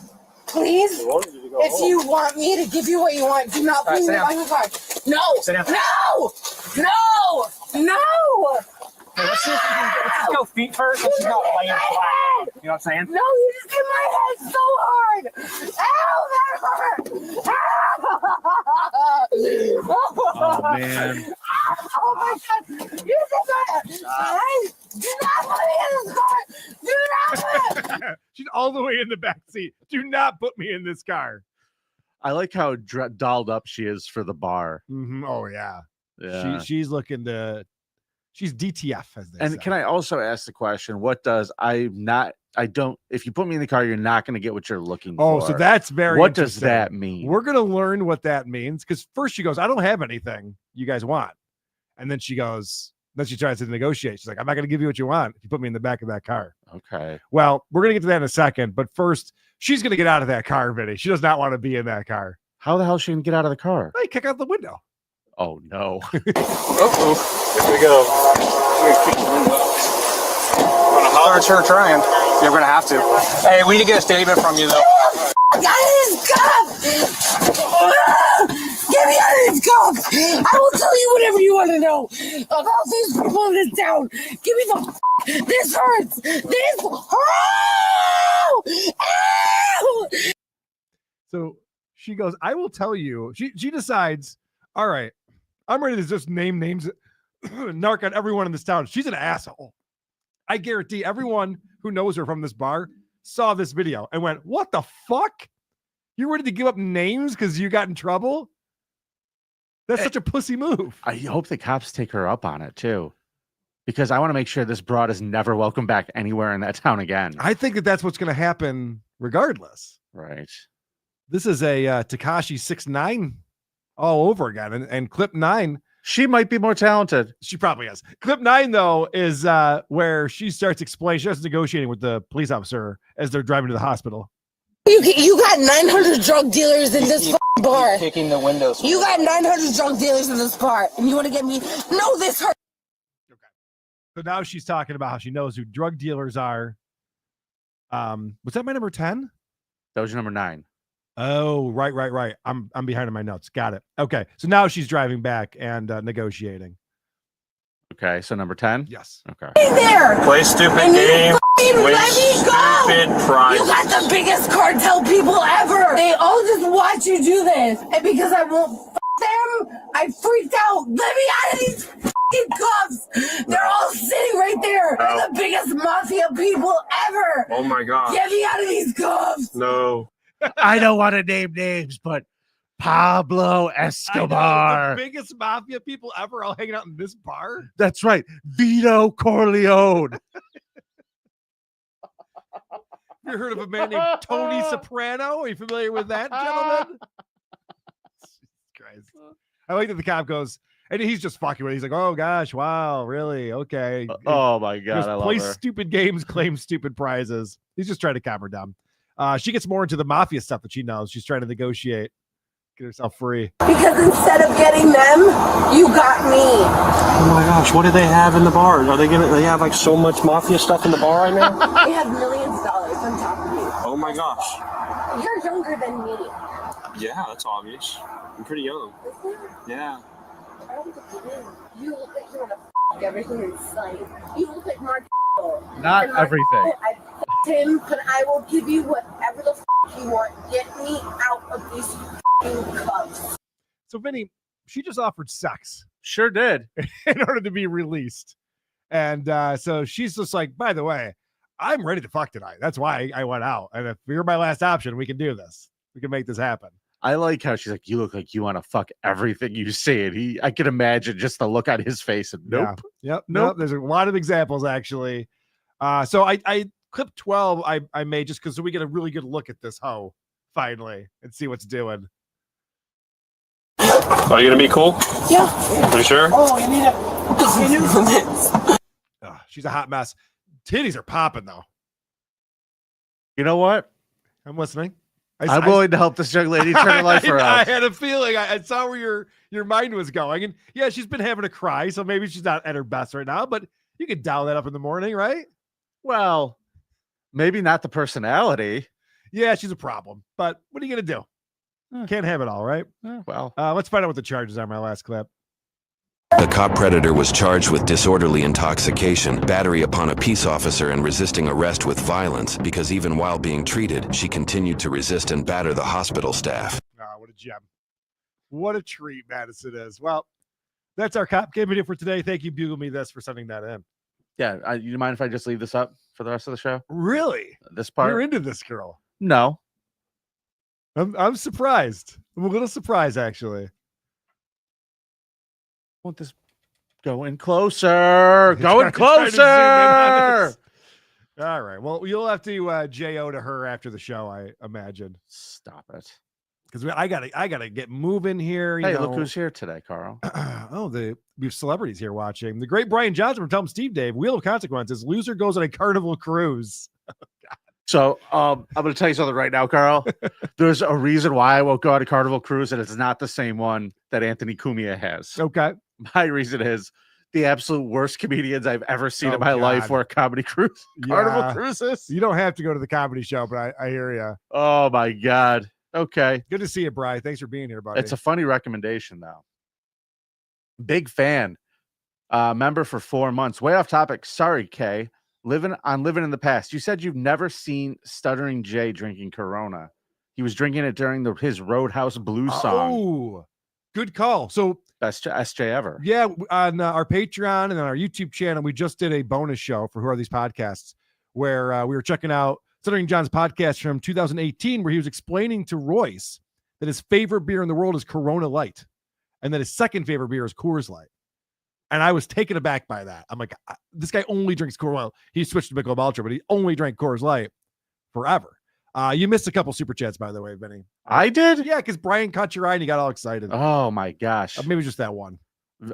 Please? If you want me to give you what you want, do not put me in my car. No! No! No! No! Hey, let's just go feet first. Let's just go laying flat. You know what I'm saying? No, you just hit my head so hard! Ow, that hurt! Oh, man. Oh my God! You did that! Alright? Do not put me in this car! Do not put it! She's all the way in the back seat. Do not put me in this car. I like how dolled up she is for the bar. Mm-hmm. Oh, yeah. Yeah. She's looking to... She's DTF, as they say. And can I also ask the question, if you put me in the car, you're not going to get what you're looking for. Oh, so that's very What does interesting. that mean? We're going to learn what that means. Because first she goes, I don't have anything you guys want. And then she tries to negotiate. She's like, I'm not going to give you what you want if you put me in the back of that car. Okay. Well, we're going to get to that in a second. But first, she's going to get out of that car, Vinny. She does not want to be in that car. How the hell is she going to get out of the car? Hey, kick out the window. Oh, no. Uh-oh. Here we go. Start her trying. You're going to have to. Hey, we need to get a statement from you, though. Get out of this cup! Get me out of this cup! I will tell you whatever you want to know about these people in this town. Give me the this hurts! This hurts! Ow! So she goes, I will tell you. She decides, all right, I'm ready to just name names, narc on everyone in this town. She's an asshole. I guarantee everyone who knows her from this bar saw this video and went, what the fuck? You're ready to give up names because you got in trouble? That's such a pussy move. I hope the cops take her up on it, too. Because I want to make sure this broad is never welcome back anywhere in that town again. I think that's what's going to happen regardless. Right. This is a Tekashi 6ix9ine all over again. And clip 9. She might be more talented. She probably is. Clip 9, though, is where she starts explaining. She starts negotiating with the police officer as they're driving to the hospital. You got 900 drug dealers in this bar. Kicking the windows. You got 900 drug dealers in this bar. And you want to get me? No, this hurts. Okay. So now she's talking about how she knows who drug dealers are. Was that my number 10? That was your number 9. Oh, right. I'm behind in my notes. Got it. Okay. So now she's driving back and negotiating. Okay, so number 10? Yes. Okay. Hey there! Play stupid And game. you Win let me go! stupid You prize. got the biggest cartel people ever! They all just watch you do this. And because I won't them, I freaked out. Let me out of these cuffs! They're all sitting right there. They're the biggest mafia people ever! Oh my god. Get me out of these cuffs! No. I don't want to name names, but Pablo I know, Escobar. the biggest mafia people ever all hanging out in this bar. That's right. Vito Corleone. You heard of a man named Tony Soprano? Are you familiar with that, gentlemen? Jesus Christ. I like that the cop goes, and he's just fucking with it. He's like, oh gosh, wow, really? Okay. Oh my God. Just I love play her. stupid games, claim stupid prizes. He's just trying to calm her down. She gets more into the mafia stuff that she knows. She's trying to negotiate, get herself free. Because instead of getting them, you got me. Oh my gosh, what do they have in the bar? Are they have like so much mafia stuff in the bar right now? They have millions of dollars on top of you. Oh my gosh. You're younger than me. Yeah, that's obvious. I'm pretty young. Yeah. You look like you want to f everything in sight. You look like Mark. Not And Mark, everything. I f***ed him, but I will give you whatever the f you want. Get me out of these f***ing cuffs. So, Vinny, she just offered sex Sure did. in order to be released. And so she's just like, by the way, I'm ready to fuck tonight. That's why I went out. And if you're my last option, we can do this. We can make this happen. I like how she's like, you look like you want to fuck everything you see. And I can imagine just the look on his face. And nope. Yeah. Yep. Nope. Nope. There's a lot of examples, actually. So I clip 12 I made just because so we get a really good look at this hoe finally and see what's doing. Are you gonna be cool? Yeah. Pretty sure? Oh, you need a... She's a hot mess. Titties are popping, though. You know what? I'm listening. I'm willing to help this young lady turn her life I around. had a feeling. I saw where your mind was going. And yeah, she's been having a cry, so maybe she's not at her best right now, but you could dial that up in the morning, right? Well, maybe not the personality. Yeah, she's a problem. But what are you going to do? Can't have it all, right? Well, let's find out what the charges are in my last clip. The cop predator was charged with disorderly intoxication, battery upon a peace officer, and resisting arrest with violence because even while being treated, she continued to resist and batter the hospital staff. What a gem. What a treat Madison is. Well, that's our cop game video for today. Thank you, Bugle Me This, for sending that in. yeah. You mind if I just leave this up for the rest of the show? Really? This part? You're into this girl. No. I'm surprised. I'm a little surprised, actually. Want this going closer? Going Trying to zoom in on closer. this. All right. Well, you'll have to JO to her after the show, I imagine. Stop it. Because I gotta get moving here. Hey, look who's here today, Carl. We have celebrities here watching. The great Brian Johnson from Tell 'em Steve Dave. Wheel of Consequences. Loser goes on a Carnival cruise. So I'm going to tell you something right now, Carl. There's a reason why I won't go on a Carnival cruise, and it's not the same one that Anthony Cumia has. Okay. My reason is the absolute worst comedians I've ever seen in my God. life were comedy cruise, Carnival Yeah. cruises. You don't have to go to the comedy show, but I hear you. Oh my God. Okay. Good to see you, Brian. Thanks for being here, buddy. It's a funny recommendation, though. Big fan. Member for 4 months. Way off topic. Sorry, Kay. Living in the past. You said you've never seen Stuttering Jay drinking Corona. He was drinking it during his Roadhouse Blues song. Oh, good call. So Best SJ ever. yeah, on our Patreon and on our YouTube channel, we just did a bonus show for Who Are These Podcasts, where we were checking out Stuttering John's podcast from 2018, where he was explaining to Royce that his favorite beer in the world is Corona Light, and that his second favorite beer is Coors Light. And I was taken aback by that. I'm like, this guy only drinks Coors Light. He switched to Michelob Ultra, but he only drank Coors Light forever. You missed a couple super chats, by the way, Vinny. I did? Yeah, because Brian caught your eye and he got all excited. Oh my gosh. Maybe just that one.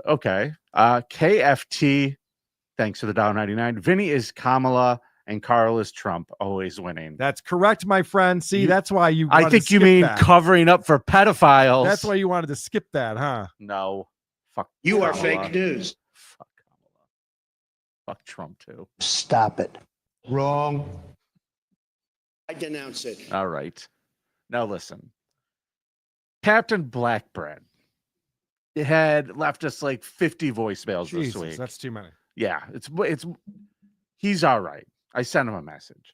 Okay. KFT, thanks for the $1.99. Vinny is Kamala and Karl is Trump, always winning. That's correct, my friend. See, that's why you. I think you mean covering up for pedophiles. That's why you wanted to skip that, huh? No. Fuck. You are Kamala. fake news. Fuck Kamala. Fuck Trump too. Stop it. Wrong. I denounce it. All right. Now listen, Captain Blackbread had left us like 50 voicemails this Jesus, week. that's too many. Yeah, he's all right. I sent him a message.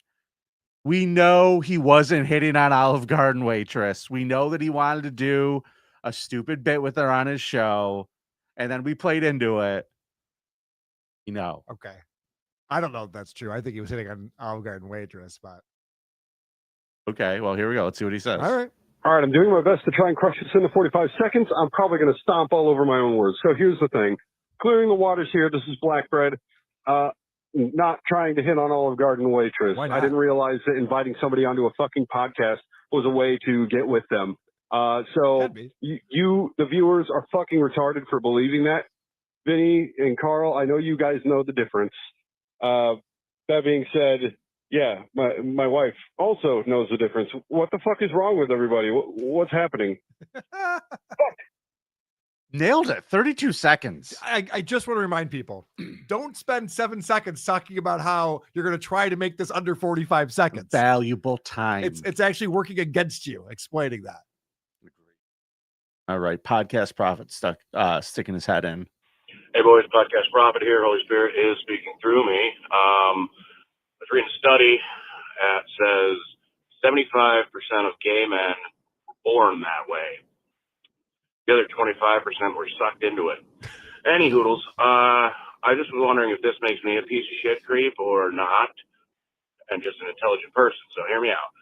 We know he wasn't hitting on Olive Garden waitress. We know that he wanted to do a stupid bit with her on his show, and then we played into it. You know. Okay. I don't know if that's true. I think he was hitting on Olive Garden waitress, but Okay, well, here we go. Let's see what he says. all right. All right, I'm doing my best to try and crush this into 45 seconds. I'm probably going to stomp all over my own words. So here's the thing. Clearing the waters here. This is Blackbread. Not trying to hit on Olive Garden waitress. Why not? I didn't realize that inviting somebody onto a fucking podcast was a way to get with them. So Could be. you, the viewers, are fucking retarded for believing that. Vinnie and Karl, I know you guys know the difference. That being said, yeah, my wife also knows the difference. What the fuck is wrong with everybody? What's happening? Nailed it. 32 seconds. I just want to remind people, don't spend 7 seconds talking about how you're going to try to make this under 45 seconds. Valuable time. It's actually working against you, explaining that. All right. Podcast Prophet sticking his head in. Hey, boys, Podcast Prophet here. Holy Spirit is speaking through me. I was reading a study that says 75% of gay men were born that way. The other 25% were sucked into it. Any hoodles, I just was wondering if this makes me a piece of shit creep or not, and just an intelligent person. So hear me out.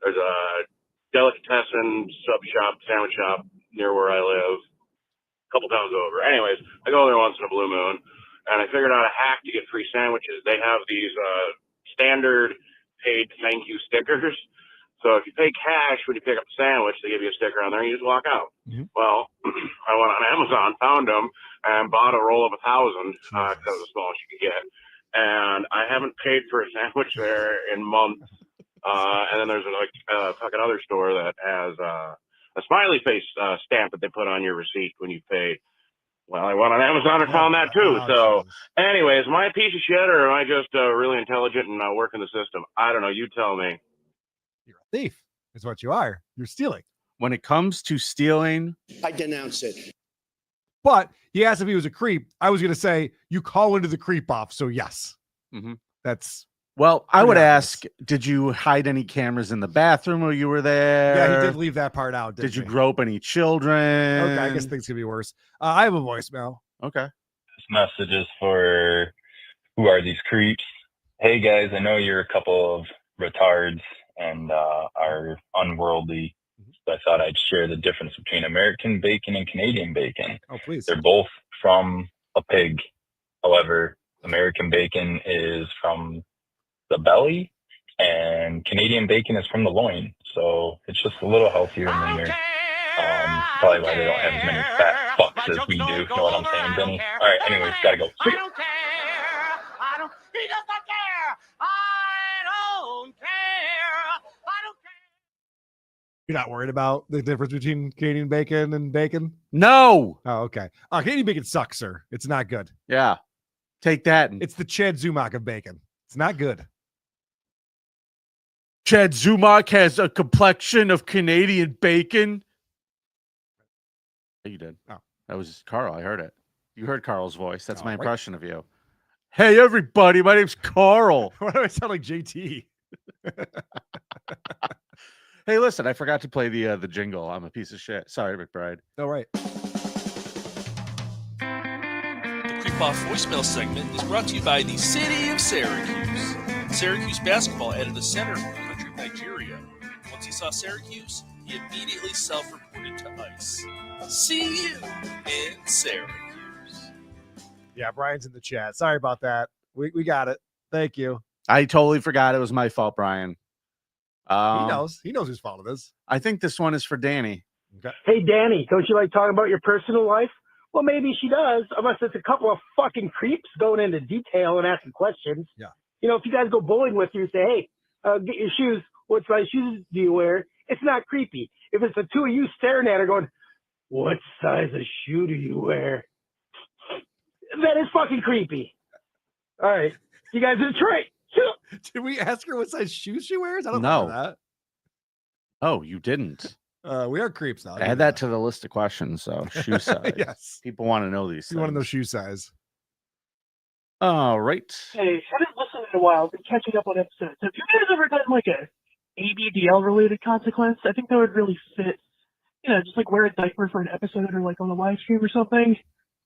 There's a delicatessen sandwich shop near where I live, a couple towns over. Anyways, I go there once in a blue moon, and I figured out a hack to get free sandwiches. They have these standard paid thank you stickers. So if you pay cash when you pick up a sandwich, they give you a sticker on there and you just walk out. Mm-hmm. Well, I went on Amazon, found them, and bought a roll of 1,000 because it was the smallest you could get. And I haven't paid for a sandwich there in months. And then there's like a fucking other store that has a smiley face stamp that they put on your receipt when you pay. Well, I went on Amazon and found that too. So anyways, am I a piece of shit or am I just really intelligent and working the system? I don't know. You tell me. You're a thief, is what you are. You're stealing. When it comes to stealing, I denounce it. But he asked if he was a creep. I was going to say you call into the creep off. So yes, that's. Well, I would ask, did you hide any cameras in the bathroom while you were there? Yeah, he did leave that part out. Did you grope any children? Okay, I guess things could be worse. I have a voicemail. Okay. This message is for who are these creeps? Hey guys, I know you're a couple of retards and are unworldly. So I thought I'd share the difference between American bacon and Canadian bacon. Oh, please. They're both from a pig. However, American bacon is from the belly and Canadian bacon is from the loin. So it's just a little healthier in there. Probably why they don't have as many fat fucks as we do. You know what I'm saying, Vinny? All right, anyways, gotta go. I don't care. He does not care. I don't care. I don't care. You're not worried about the difference between Canadian bacon and bacon? No. Oh, okay. Canadian bacon sucks, sir. It's not good. Yeah. Take that. It's the Chad Zumock of bacon. It's not good. Chad Zumock has a complexion of Canadian bacon. You did. Oh. That was Karl. I heard it. You heard Karl's voice. That's my right. impression of you. Hey, everybody. My name's Karl. Why do I sound like JT? Hey, listen, I forgot to play the jingle. I'm a piece of shit. Sorry, McBride. All right. The Creep Off voicemail segment is brought to you by the city of Syracuse. Syracuse basketball added a center from the country of Nigeria. Once he saw Syracuse, he immediately self-reported to ICE. See you in Syracuse. Yeah, Brian's in the chat. Sorry about that. We got it. Thank you. I totally forgot it was my fault, Brian. He knows. He knows whose fault it is. I think this one is for Danny. Okay. Hey, Danny, don't you like talking about your personal life? Well, maybe she does, unless it's a couple of fucking creeps going into detail and asking questions. Yeah. You know, if you guys go bowling with you and say, hey, get your shoes. What size shoes do you wear? It's not creepy. If it's the two of you staring at her going, what size of shoe do you wear? That is fucking creepy. All right. You guys in Detroit. Did we ask her what size shoes she wears? I don't know that. Oh, you didn't. We are creeps now. Add that to the list of questions. So shoe size. Yes. People want to know these. You want to know shoe size? All right. Hey, haven't listened in a while. Been catching up on episodes. Have you guys ever done like a ABDL related consequence? I think that would really fit. You know, just like wear a diaper for an episode or like on a live stream or something.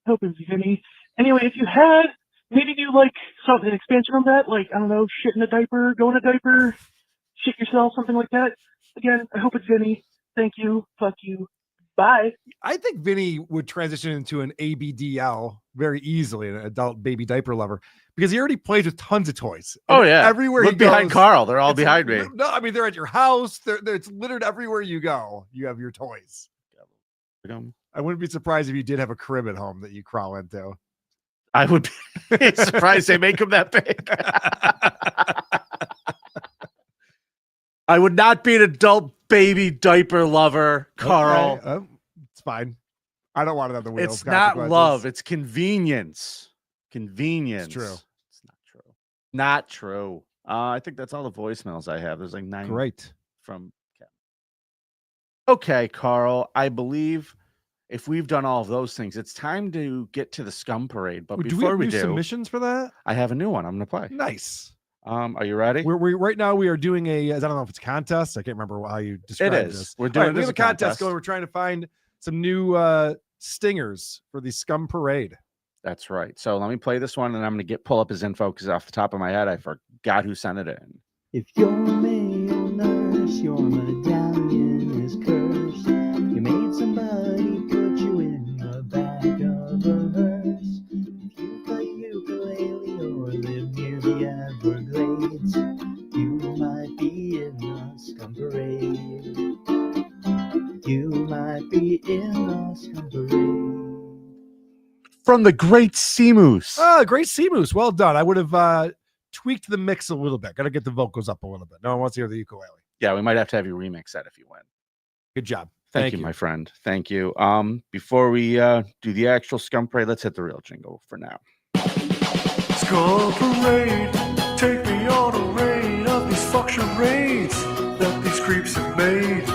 Hope it's Vinny. Anyway, if you had, maybe do like an expansion on that. Like, I don't know, shit in a diaper, go in a diaper, shit yourself, something like that. Again, I hope it's Vinny. Thank you. Fuck you. Bye. I think Vinny would transition into an ABDL very easily, an adult baby diaper lover, because he already plays with tons of toys. Oh yeah, everywhere Look he goes, behind Carl. They're all behind me. No, I mean they're at your house. It's littered everywhere you go. You have your toys. I wouldn't be surprised if you did have a crib at home that you crawl into. I would be surprised they make them that big. I would not be an adult baby diaper lover, Carl. Okay. It's fine. I don't want it on the wheels. It's not love. It's convenience. Convenience. It's true. It's not true. Not true. I think that's all the voicemails I have. There's like 9. Great. From Kevin. Okay, Carl. I believe if we've done all of those things, it's time to get to the Scum Parade. But before we do, submissions for that, I have a new one. I'm going to play. Nice. Are you ready? We right now we are doing I don't know if it's a contest. I can't remember how you describe it is. This. We're doing we have a contest going. We're trying to find some new stingers for the Scum Parade. That's right. So let me play this one, and I'm going to pull up his info because off the top of my head, I forgot who sent it in. If your male nurse, your medallion is cursed. You made somebody put you in the back of a hearse. If you play ukulele or live near the Everglades, you might be in the Scum Parade. You might be in the Scum Parade. From the Great Sea Moose. Oh, Great Sea Moose. Well done. I would have tweaked the mix a little bit. Got to get the vocals up a little bit. No one wants to hear the ukulele. Yeah, we might have to have you remix that if you win. Good job. Thank you, my friend. Thank you. Before we do the actual Scum Parade, let's hit the real jingle for now. Scum Parade, take me on a raid of these fuck charades that these creeps have made.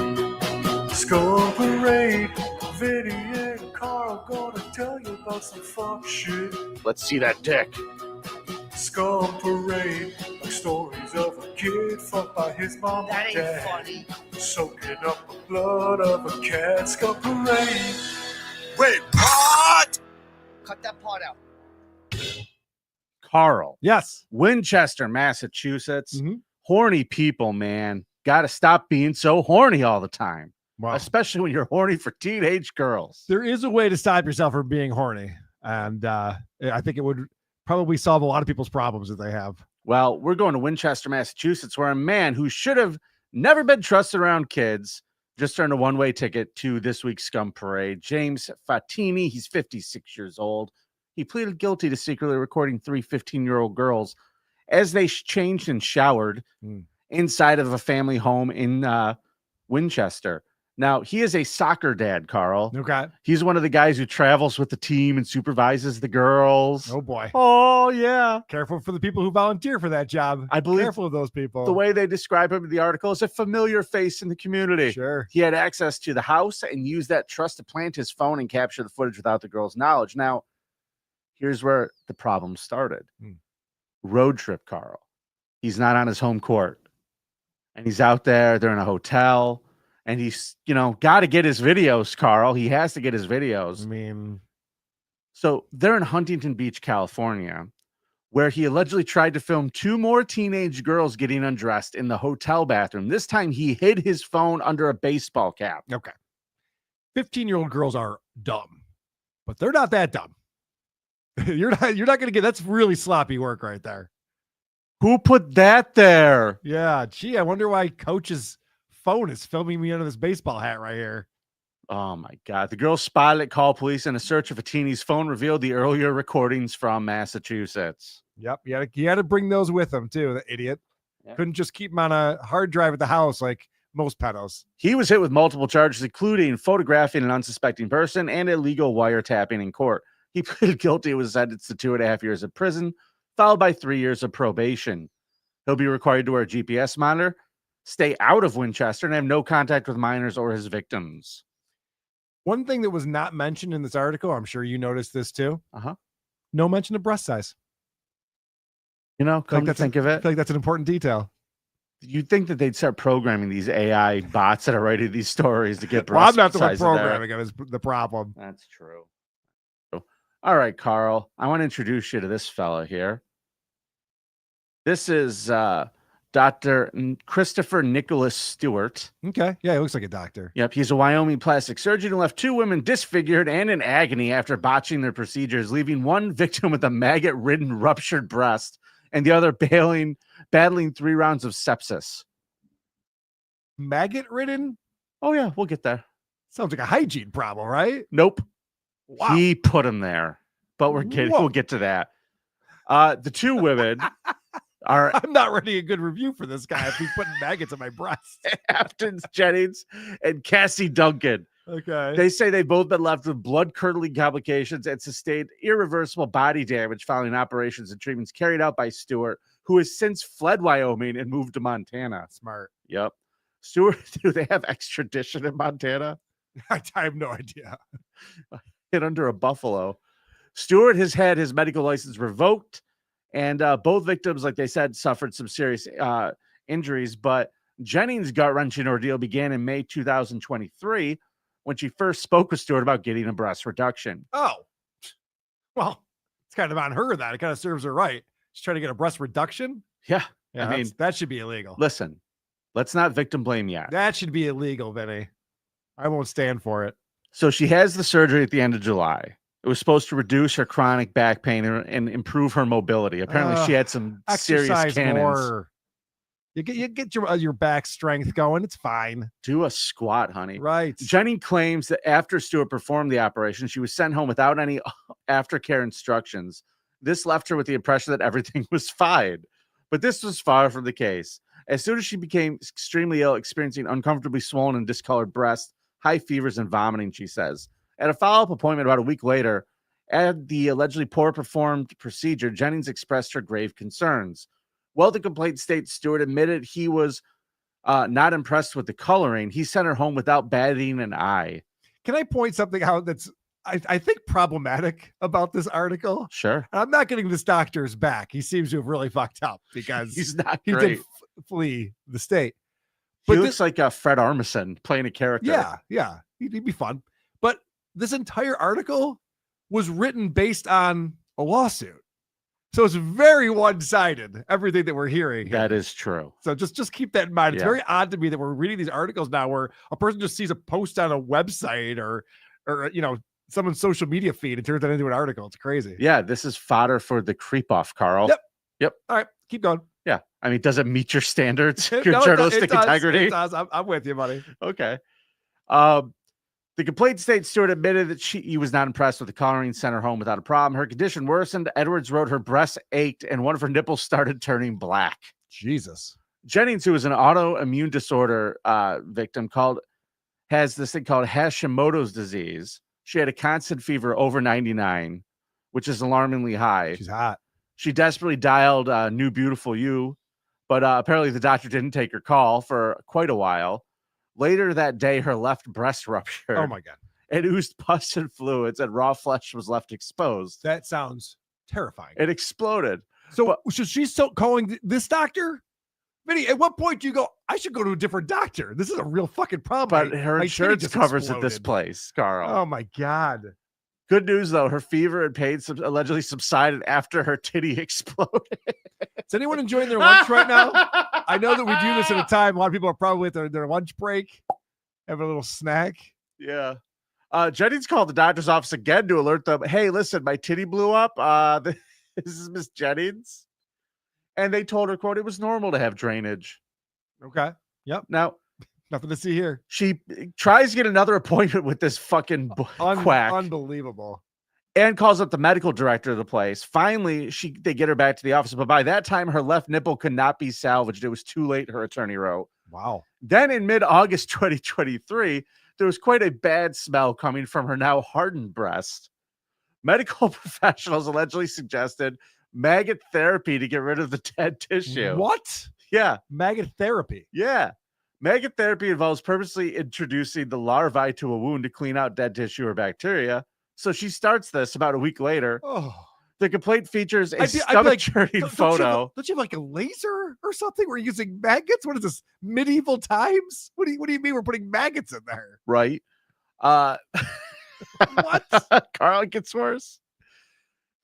Scum Parade, Vinnie and Karl gonna tell you about some fuck shit. Let's see that dick. Scum Parade, like stories of a kid fucked by his mom and dad. Funny. Soaking up the blood of a cat. Scum Parade. Wait, what? Cut that part out. Carl. Yes. Winchester, Massachusetts. Horny people, man. Got to stop being so horny all the time. Wow. Especially when you're horny for teenage girls. There is a way to stop yourself from being horny. And I think it would probably solve a lot of people's problems that they have. Well, we're going to Winchester, Massachusetts, where a man who should have never been trusted around kids just earned a one-way ticket to this week's Scum Parade. James Fatini, he's 56 years old. He pleaded guilty to secretly recording 3 15-year-old girls as they changed and showered inside of a family home in Winchester. Now, he is a soccer dad, Carl. Okay. He's one of the guys who travels with the team and supervises the girls. Oh, boy. Oh, yeah. Careful for the people who volunteer for that job. I believe Careful of those people. The way they describe him in the article is a familiar face in the community. Sure. He had access to the house and used that trust to plant his phone and capture the footage without the girl's knowledge. Now, here's where the problem started. Road trip, Carl. He's not on his home court. And he's out there. They're in a hotel. And he's, got to get his videos, Carl. He has to get his videos. I mean, so they're in Huntington Beach, California, where he allegedly tried to film 2 more teenage girls getting undressed in the hotel bathroom. This time he hid his phone under a baseball cap. Okay. 15-year-old girls are dumb, but they're not that dumb. You're not going to get, that's really sloppy work right there. Who put that there? Yeah. Gee, I wonder why Coach's phone is filming me under this baseball hat right here. Oh my God. The girl spotted it, called police, and a search of Fatini's phone revealed the earlier recordings from Massachusetts. Yep. You had to bring those with him too, the idiot. Yep. Couldn't just keep them on a hard drive at the house like most pedos. He was hit with multiple charges, including photographing an unsuspecting person and illegal wiretapping in court. He pleaded guilty and was sentenced to 2.5 years of prison, followed by 3 years of probation. He'll be required to wear a GPS monitor, stay out of Winchester and have no contact with minors or his victims. One thing that was not mentioned in this article, I'm sure you noticed this too. No mention of breast size. You know, come to think of it, I feel like that's an important detail. You'd think that they'd start programming these AI bots that are writing these stories to get breast Well, I'm not the one size in there. programming it, is the problem. That's true. All right, Karl, I want to introduce you to this fella here. This is Dr. Christopher Nicholas Stewart. Okay. Yeah, he looks like a doctor. Yep. He's a Wyoming plastic surgeon who left 2 women disfigured and in agony after botching their procedures, leaving one victim with a maggot-ridden ruptured breast and the other battling 3 rounds of sepsis. Maggot-ridden? Oh, yeah. We'll get there. Sounds like a hygiene problem, right? Nope. Wow. He put him there, but we'll get to that. The 2 women are... I'm not writing a good review for this guy if he's putting maggots in my breast. Aftons Jennings and Cassie Duncan. Okay. They say they've both been left with blood-curdling complications and sustained irreversible body damage following operations and treatments carried out by Stewart, who has since fled Wyoming and moved to Montana. Smart. Yep. Stewart, do they have extradition in Montana? I have no idea. Hit under a buffalo. Stewart has had his medical license revoked, and both victims, like they said, suffered some serious injuries. But Jennings' gut-wrenching ordeal began in May 2023 when she first spoke with Stewart about getting a breast reduction. Oh, well, it's kind of on her that it kind of serves her right. She's trying to get a breast reduction. Yeah, I mean, that should be illegal. Listen, let's not victim blame yet. That should be illegal, Vinny. I won't stand for it. So she has the surgery at the end of July. It was supposed to reduce her chronic back pain and improve her mobility. Apparently, she had some serious cannons. More. You get your back strength going. It's fine. Do a squat, honey. Right. Jenny claims that after Stewart performed the operation, she was sent home without any aftercare instructions. This left her with the impression that everything was fine. But this was far from the case. As soon as she became extremely ill, experiencing uncomfortably swollen and discolored breasts, high fevers, and vomiting, she says. At a follow-up appointment about a week later, at the allegedly poor performed procedure, Jennings expressed her grave concerns. Well, the complaint states Stewart admitted he was not impressed with the coloring. He sent her home without batting an eye. Can I point something out that's, I think, problematic about this article? Sure. I'm not getting this doctor's back. He seems to have really fucked up because he's not he great. did flee the state. But he looks like Fred Armisen playing a character. Yeah. He'd be fun. But this entire article was written based on a lawsuit. So it's very one-sided, everything that we're hearing. That is true. So just keep that in mind. It's very odd to me that we're reading these articles now where a person just sees a post on a website or someone's social media feed and turns that into an article. It's crazy. Yeah, this is fodder for the creep off, Karl. Yep. All right, keep going. Yeah. I mean, does it meet your standards? Your No, journalistic integrity? It does. I'm with you, buddy. Okay. The complaint states Stewart admitted that he was not impressed with the coloring, sent her home without a problem. Her condition worsened. Edwards wrote her breasts ached and one of her nipples started turning black. Jesus. Jennings, who is an autoimmune disorder victim, has this thing called Hashimoto's disease. She had a constant fever over 99, which is alarmingly high. She's hot. She desperately dialed New Beautiful You, but apparently the doctor didn't take her call for quite a while. Later that day, her left breast ruptured. Oh, my God. It oozed pus and fluids, and raw flesh was left exposed. That sounds terrifying. It exploded. So she's still calling this doctor? Vinny, at what point do you go, I should go to a different doctor? This is a real fucking problem. But her insurance covers at this place, Karl. Oh, my God. Good news, though. Her fever and pain allegedly subsided after her titty exploded. Is anyone enjoying their lunch right now? I know that we do this at a time. A lot of people are probably at their lunch break, having a little snack. Yeah. Jennings called the doctor's office again to alert them, hey, listen, my titty blew up. This is Miss Jennings. And they told her, quote, it was normal to have drainage. Okay. Yep. Now, nothing to see here. She tries to get another appointment with this fucking quack. Unbelievable. And calls up the medical director of the place. Finally, they get her back to the office. But by that time, her left nipple could not be salvaged. It was too late, her attorney wrote. Wow. Then in mid-August 2023, there was quite a bad smell coming from her now hardened breast. Medical professionals allegedly suggested maggot therapy to get rid of the dead tissue. What? Yeah. Maggot therapy. Yeah. Maggot therapy involves purposely introducing the larvae to a wound to clean out dead tissue or bacteria. So she starts this about a week later. Oh. The complaint features a I'd be stomach like, churning photo. Don't you have like a laser or something? We're using maggots? What is this? Medieval times? What do you mean we're putting maggots in there? Right. What? Karl, it gets worse.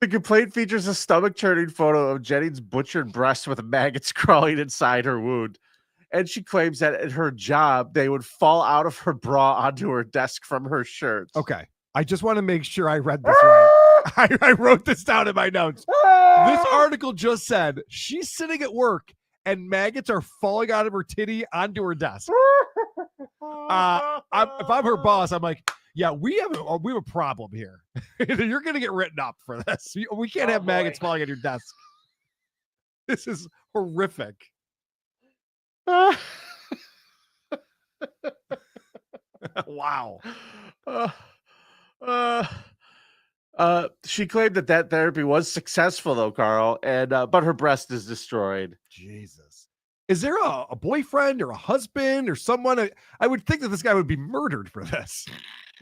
The complaint features a stomach churning photo of Jennings' butchered breast with maggots crawling inside her wound. And she claims that at her job, they would fall out of her bra onto her desk from her shirt. Okay. I just want to make sure I read this right. I wrote this down in my notes. This article just said she's sitting at work and maggots are falling out of her titty onto her desk. If I'm her boss, I'm like, yeah, we have a problem here. You're going to get written up for this. We can't have maggots falling on your desk. This is horrific. Wow. She claimed that therapy was successful, though, Karl, and but her breast is destroyed. Jesus. Is there a boyfriend or a husband or someone? I would think that this guy would be murdered for this,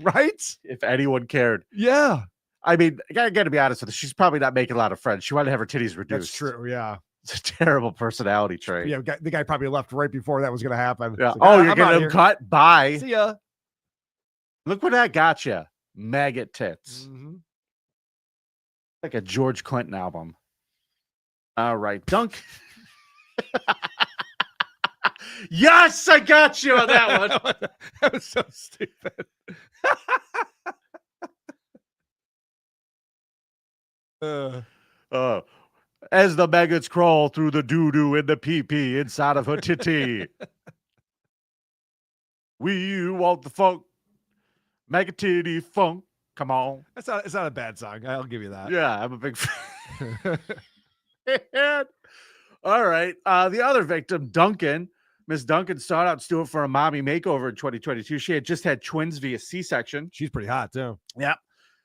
right? If anyone cared. Yeah. I mean, I got to be honest with her. She's probably not making a lot of friends. She wanted to have her titties reduced. That's true, yeah. It's a terrible personality trait. Yeah, the guy probably left right before that was going to happen. Yeah. Like, Oh, you're getting him cut? Bye. See ya. Look what that got you. Maggot tits. Mm-hmm. Like a George Clinton album. All right. Dunk. Yes, I got you on that one. That was so stupid. As the maggots crawl through the doo-doo in the pee-pee inside of her titty. We want the funk. Maggot titty funk. Come on. It's not a bad song. I'll give you that. Yeah, I'm a big fan. All right. The other victim, Duncan. Miss Duncan sought out Stewart for a mommy makeover in 2022. She had just had twins via C-section. She's pretty hot, too. Yeah.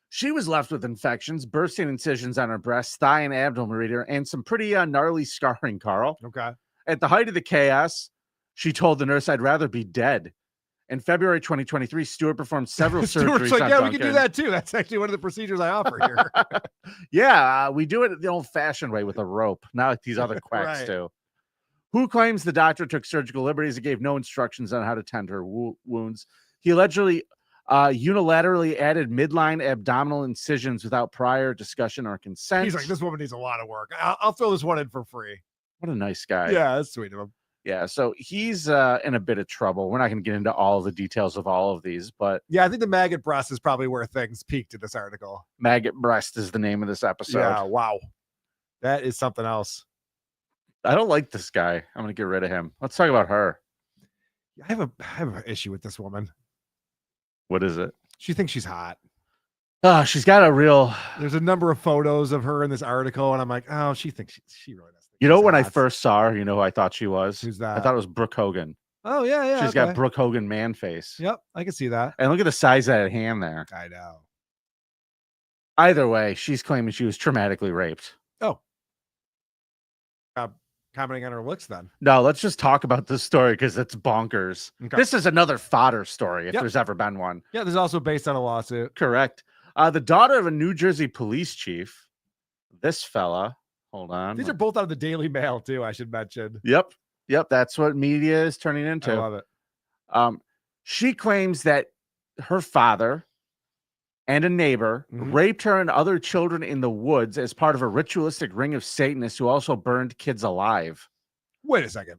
She was left with infections, bursting incisions on her breast, thigh, and abdomen region, and some pretty gnarly scarring, Karl. Okay. At the height of the chaos, she told the nurse, "I'd rather be dead." In February 2023, Stewart performed several surgeries on yeah, Duncan. we can do that, too. That's actually one of the procedures I offer here. Yeah, we do it the old-fashioned way with a rope, not like these other quacks Right. do. Who claims the doctor took surgical liberties and gave no instructions on how to tend her wounds. He allegedly unilaterally added midline abdominal incisions without prior discussion or consent. He's like, this woman needs a lot of work. I'll throw this one in for free. What a nice guy. Yeah, that's sweet of him. Yeah, so he's in a bit of trouble. We're not going to get into all of the details of all of these, but Yeah, I think the maggot breast is probably where things peaked in this article. Maggot Breast is the name of this episode. Yeah, wow. That is something else. I don't like this guy. I'm going to get rid of him. Let's talk about her. I have an issue with this woman. What is it? She thinks she's hot. She's got a real... There's a number of photos of her in this article, and I'm like, oh, she thinks she really does. You know, when I first saw her, you know who I thought she was? Who's that? I thought it was Brooke Hogan. Oh, yeah. She's got Brooke Hogan man face. Yep, I can see that. And look at the size of that hand there. I know. Either way, she's claiming she was traumatically raped. Oh. Commenting on her looks then. No, let's just talk about this story because it's bonkers. Okay. This is another fodder story if Yep. there's ever been one. Yeah, there's also based on a lawsuit. Correct. The daughter of a New Jersey police chief, this fella, hold on. These are both out of the Daily Mail, too, I should mention. Yep. That's what media is turning into. I love it. She claims that her father and a neighbor raped her and other children in the woods as part of a ritualistic ring of Satanists who also burned kids alive. Wait a second.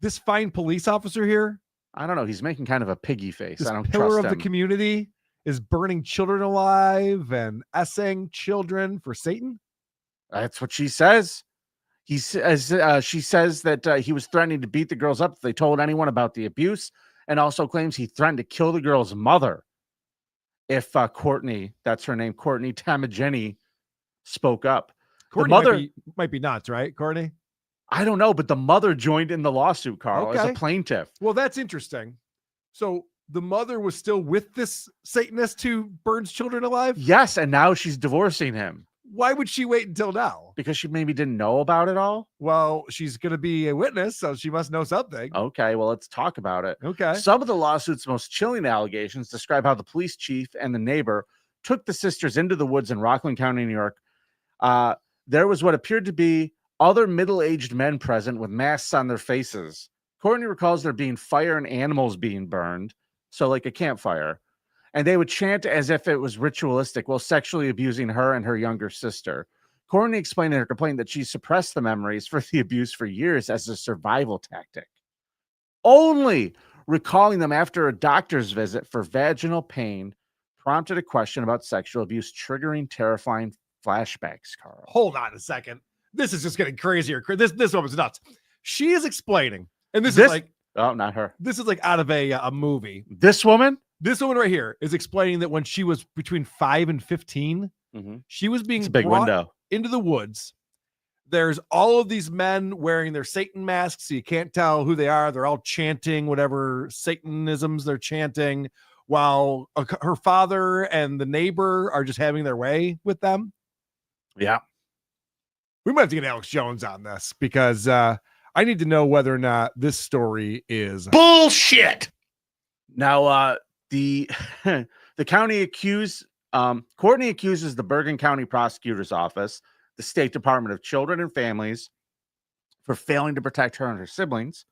This fine police officer here, I don't know. He's making kind of a piggy face. this I don't pillar trust of him. the community, is burning children alive and essaying children for Satan? That's what she says. She says that he was threatening to beat the girls up if they told anyone about the abuse, and also claims he threatened to kill the girl's mother if Courtney, that's her name, Courtney Tamageni, spoke up. Courtney the mother might be nuts, right, Courtney? I don't know, but the mother joined in the lawsuit, Karl, as a Okay. plaintiff. Well, that's interesting. So the mother was still with this Satanist who burns children alive? Yes, and now she's divorcing him. Why would she wait until now? Because she maybe didn't know about it all. Well, she's going to be a witness, so she must know something. Okay, well, let's talk about it. Okay. Some of the lawsuit's most chilling allegations describe how the police chief and the neighbor took the sisters into the woods in Rockland County, New York. There was what appeared to be other middle-aged men present with masks on their faces. Courtney recalls there being fire and animals being burned, so like a campfire. And they would chant as if it was ritualistic while sexually abusing her and her younger sister. Courtney explained in her complaint that she suppressed the memories for the abuse for years as a survival tactic, only recalling them after a doctor's visit for vaginal pain prompted a question about sexual abuse, triggering terrifying flashbacks, Karl. Hold on a second. This is just getting crazier. This woman's nuts. She is explaining, and this is like... Oh, not her. This is like out of a movie. This woman right here is explaining that when she was between 5 and 15, she was being brought into the woods. There's all of these men wearing their Satan masks, so you can't tell who they are. They're all chanting whatever Satanisms they're chanting, while her father and the neighbor are just having their way with them. Yeah. We might have to get Alex Jones on this because I need to know whether or not this story is bullshit. Now, the county Courtney accuses the Bergen County Prosecutor's Office, the State Department of Children and Families, for failing to protect her and her siblings,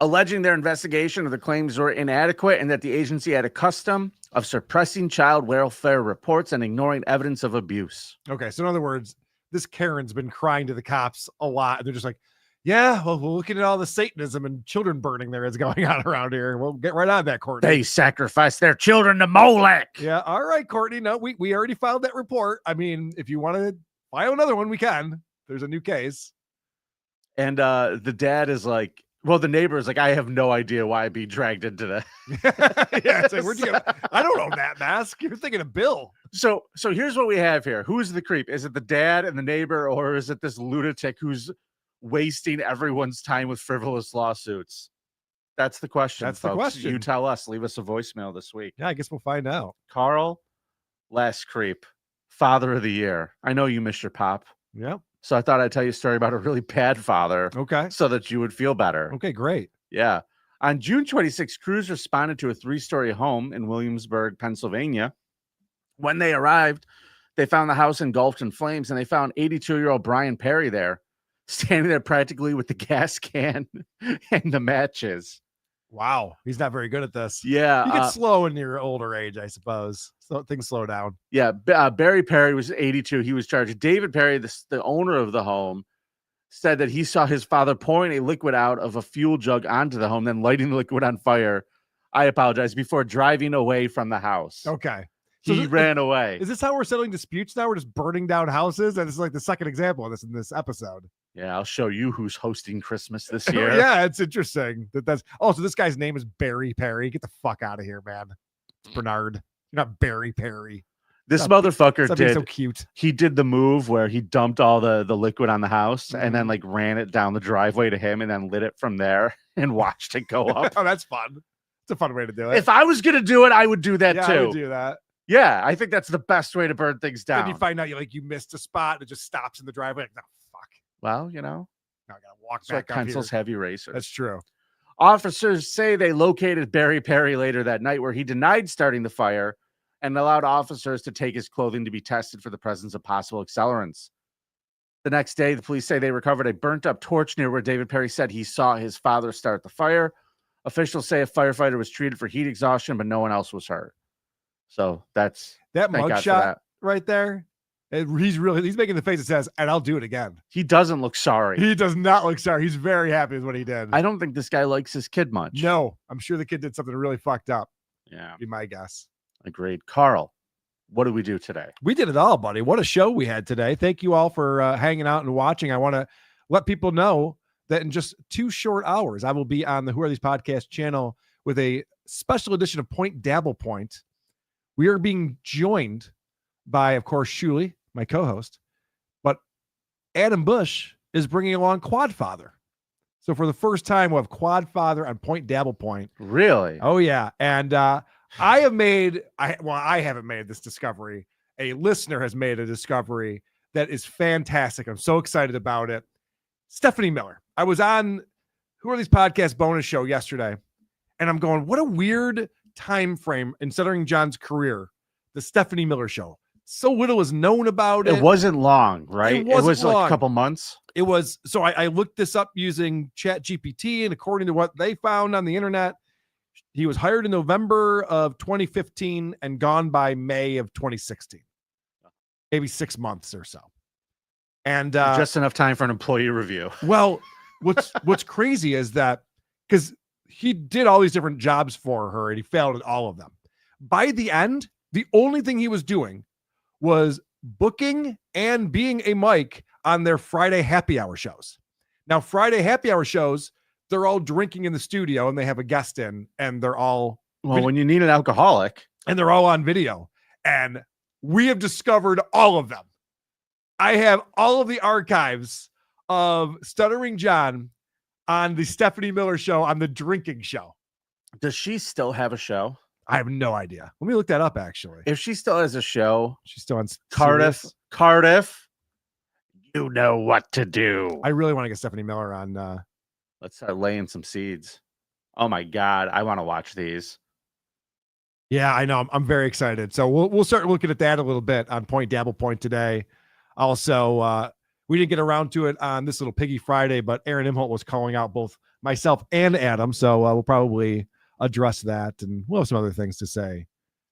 alleging their investigation of the claims were inadequate and that the agency had a custom of suppressing child welfare reports and ignoring evidence of abuse. Okay, so in other words, this Karen's been crying to the cops a lot, and they're just like, yeah, well, we're looking at all the Satanism and children burning there is going on around here. We'll get right on that, Courtney. They sacrificed their children to Molech. Yeah, all right, Courtney. No, we already filed that report. I mean, if you want to file another one, we can. There's a new case. And the dad is like, well, the neighbor is like, I have no idea why I'd be dragged into that. Yeah, it's like, where'd you get? I don't own that mask. You're thinking of Bill. So here's what we have here. Who's the creep? Is it the dad and the neighbor, or is it this lunatic who's wasting everyone's time with frivolous lawsuits? That's the question. That's folks. the question. You tell us. Leave us a voicemail this week. Yeah, I guess we'll find out. Karl, last creep, father of the year. I know you miss your pop. Yep. So I thought I'd tell you a story about a really bad father. Okay. So that you would feel better. Okay, great. Yeah. On June 26, crews responded to a 3-story home in Williamsburg, Pennsylvania. When they arrived, they found the house engulfed in flames, and they found 82-year-old Brian Perry there, standing there practically with the gas can and the matches. Wow. He's not very good at this. Yeah. You get slow in your older age, I suppose. So things slow down. Yeah. Barry Perry was 82. He was charged. David Perry, the owner of the home, said that he saw his father pouring a liquid out of a fuel jug onto the home, then lighting the liquid on fire. I apologize, before driving away from the house. Okay. He ran away. Is this how we're settling disputes now? We're just burning down houses? And this is like the second example of this in this episode. Yeah, I'll show you who's hosting Christmas this year. Yeah, it's interesting. That's also, this guy's name is Barry Perry. Get the fuck out of here, man. It's Bernard. You're not Barry Perry. This motherfucker did. So cute. He did the move where he dumped all the liquid on the house and then like ran it down the driveway to him and then lit it from there and watched it go up. Oh, that's fun. It's a fun way to do it. If I was gonna do it, I would do that too. I would do that. Yeah, I think that's the best way to burn things down. Then you find out you missed a spot and it just stops in the driveway. Like, no, fuck. Well, you know, now I gotta walk that's back why up pencils here. have erasers. That's true. Officers say they located Barry Perry later that night, where he denied starting the fire and allowed officers to take his clothing to be tested for the presence of possible accelerants. The next day, the police say they recovered a burnt-up torch near where David Perry said he saw his father start the fire. Officials say a firefighter was treated for heat exhaustion, but no one else was hurt. So that's that thank God for mugshot that. Right there. He's making the face that says, and I'll do it again. He doesn't look sorry. He does not look sorry. He's very happy with what he did. I don't think this guy likes his kid much. No, I'm sure the kid did something really fucked up. Yeah. Be my guess. Agreed. Karl, what did we do today? We did it all, buddy. What a show we had today. Thank you all for hanging out and watching. I want to let people know that in just 2 short hours, I will be on the Who Are These Podcast channel with a special edition of Point Dabble Point. We are being joined by, of course, Shuli, my co-host, but Adam Bush is bringing along Quadfather. So for the first time, we'll have Quadfather on Point Dabble Point. Really? Oh, yeah. And I haven't made this discovery. a listener has made a discovery that is fantastic. I'm so excited about it. Stephanie Miller. I was on Who Are These Podcast bonus show yesterday, and I'm going, what a weird time frame in Stuttering John's career, the Stephanie Miller show. So little is known about it. It wasn't long, right? It was long. like a couple months. It was. So I looked this up using ChatGPT, and according to what they found on the internet, he was hired in November of 2015 and gone by May of 2016. Maybe 6 months or so. And just enough time for an employee review. Well, what's crazy is that because he did all these different jobs for her and he failed at all of them. By the end, the only thing he was doing was booking and being a mic on their Friday happy hour shows. Now, Friday happy hour shows, they're all drinking in the studio and they have a guest in, and they're all when you need an alcoholic, and they're all on video. And we have discovered all of them. I have all of the archives of Stuttering John on the Stephanie Miller show, on the drinking show. Does she still have a show? I have no idea. Let me look that up, actually. If she still has a show, she's still on Cardiff. Sirius. Cardiff, you know what to do. I really want to get Stephanie Miller on. Let's start laying some seeds. Oh my God, I want to watch these. Yeah, I know. I'm very excited. So we'll start looking at that a little bit on Point Dabble Point today. Also, we didn't get around to it on this little Piggy Friday, but Aaron Imholt was calling out both myself and Adam. So we'll probably address that, and we'll have some other things to say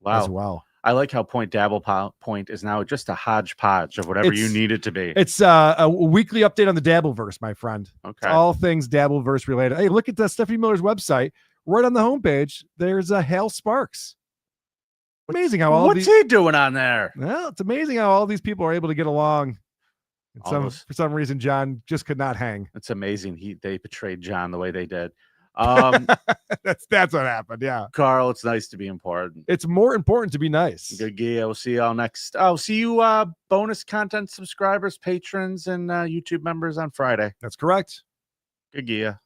as well. I like how Point Dabble Point is now just a hodgepodge of whatever you need it to be. It's a weekly update on the Dabbleverse, my friend. Okay. It's all things Dabbleverse related. Hey, look at Stephanie Miller's website. Right on the homepage, there's Hal Sparks. Amazing how all what's he doing on there? Well, it's amazing how all these people are able to get along. For some reason, John just could not hang. It's amazing. They betrayed John the way they did. That's what happened. Yeah, Karl, it's nice to be important. It's more important to be nice. Good gear. We'll see y'all next. I'll see you bonus content subscribers, patrons, and YouTube members on Friday. That's correct. Good gear.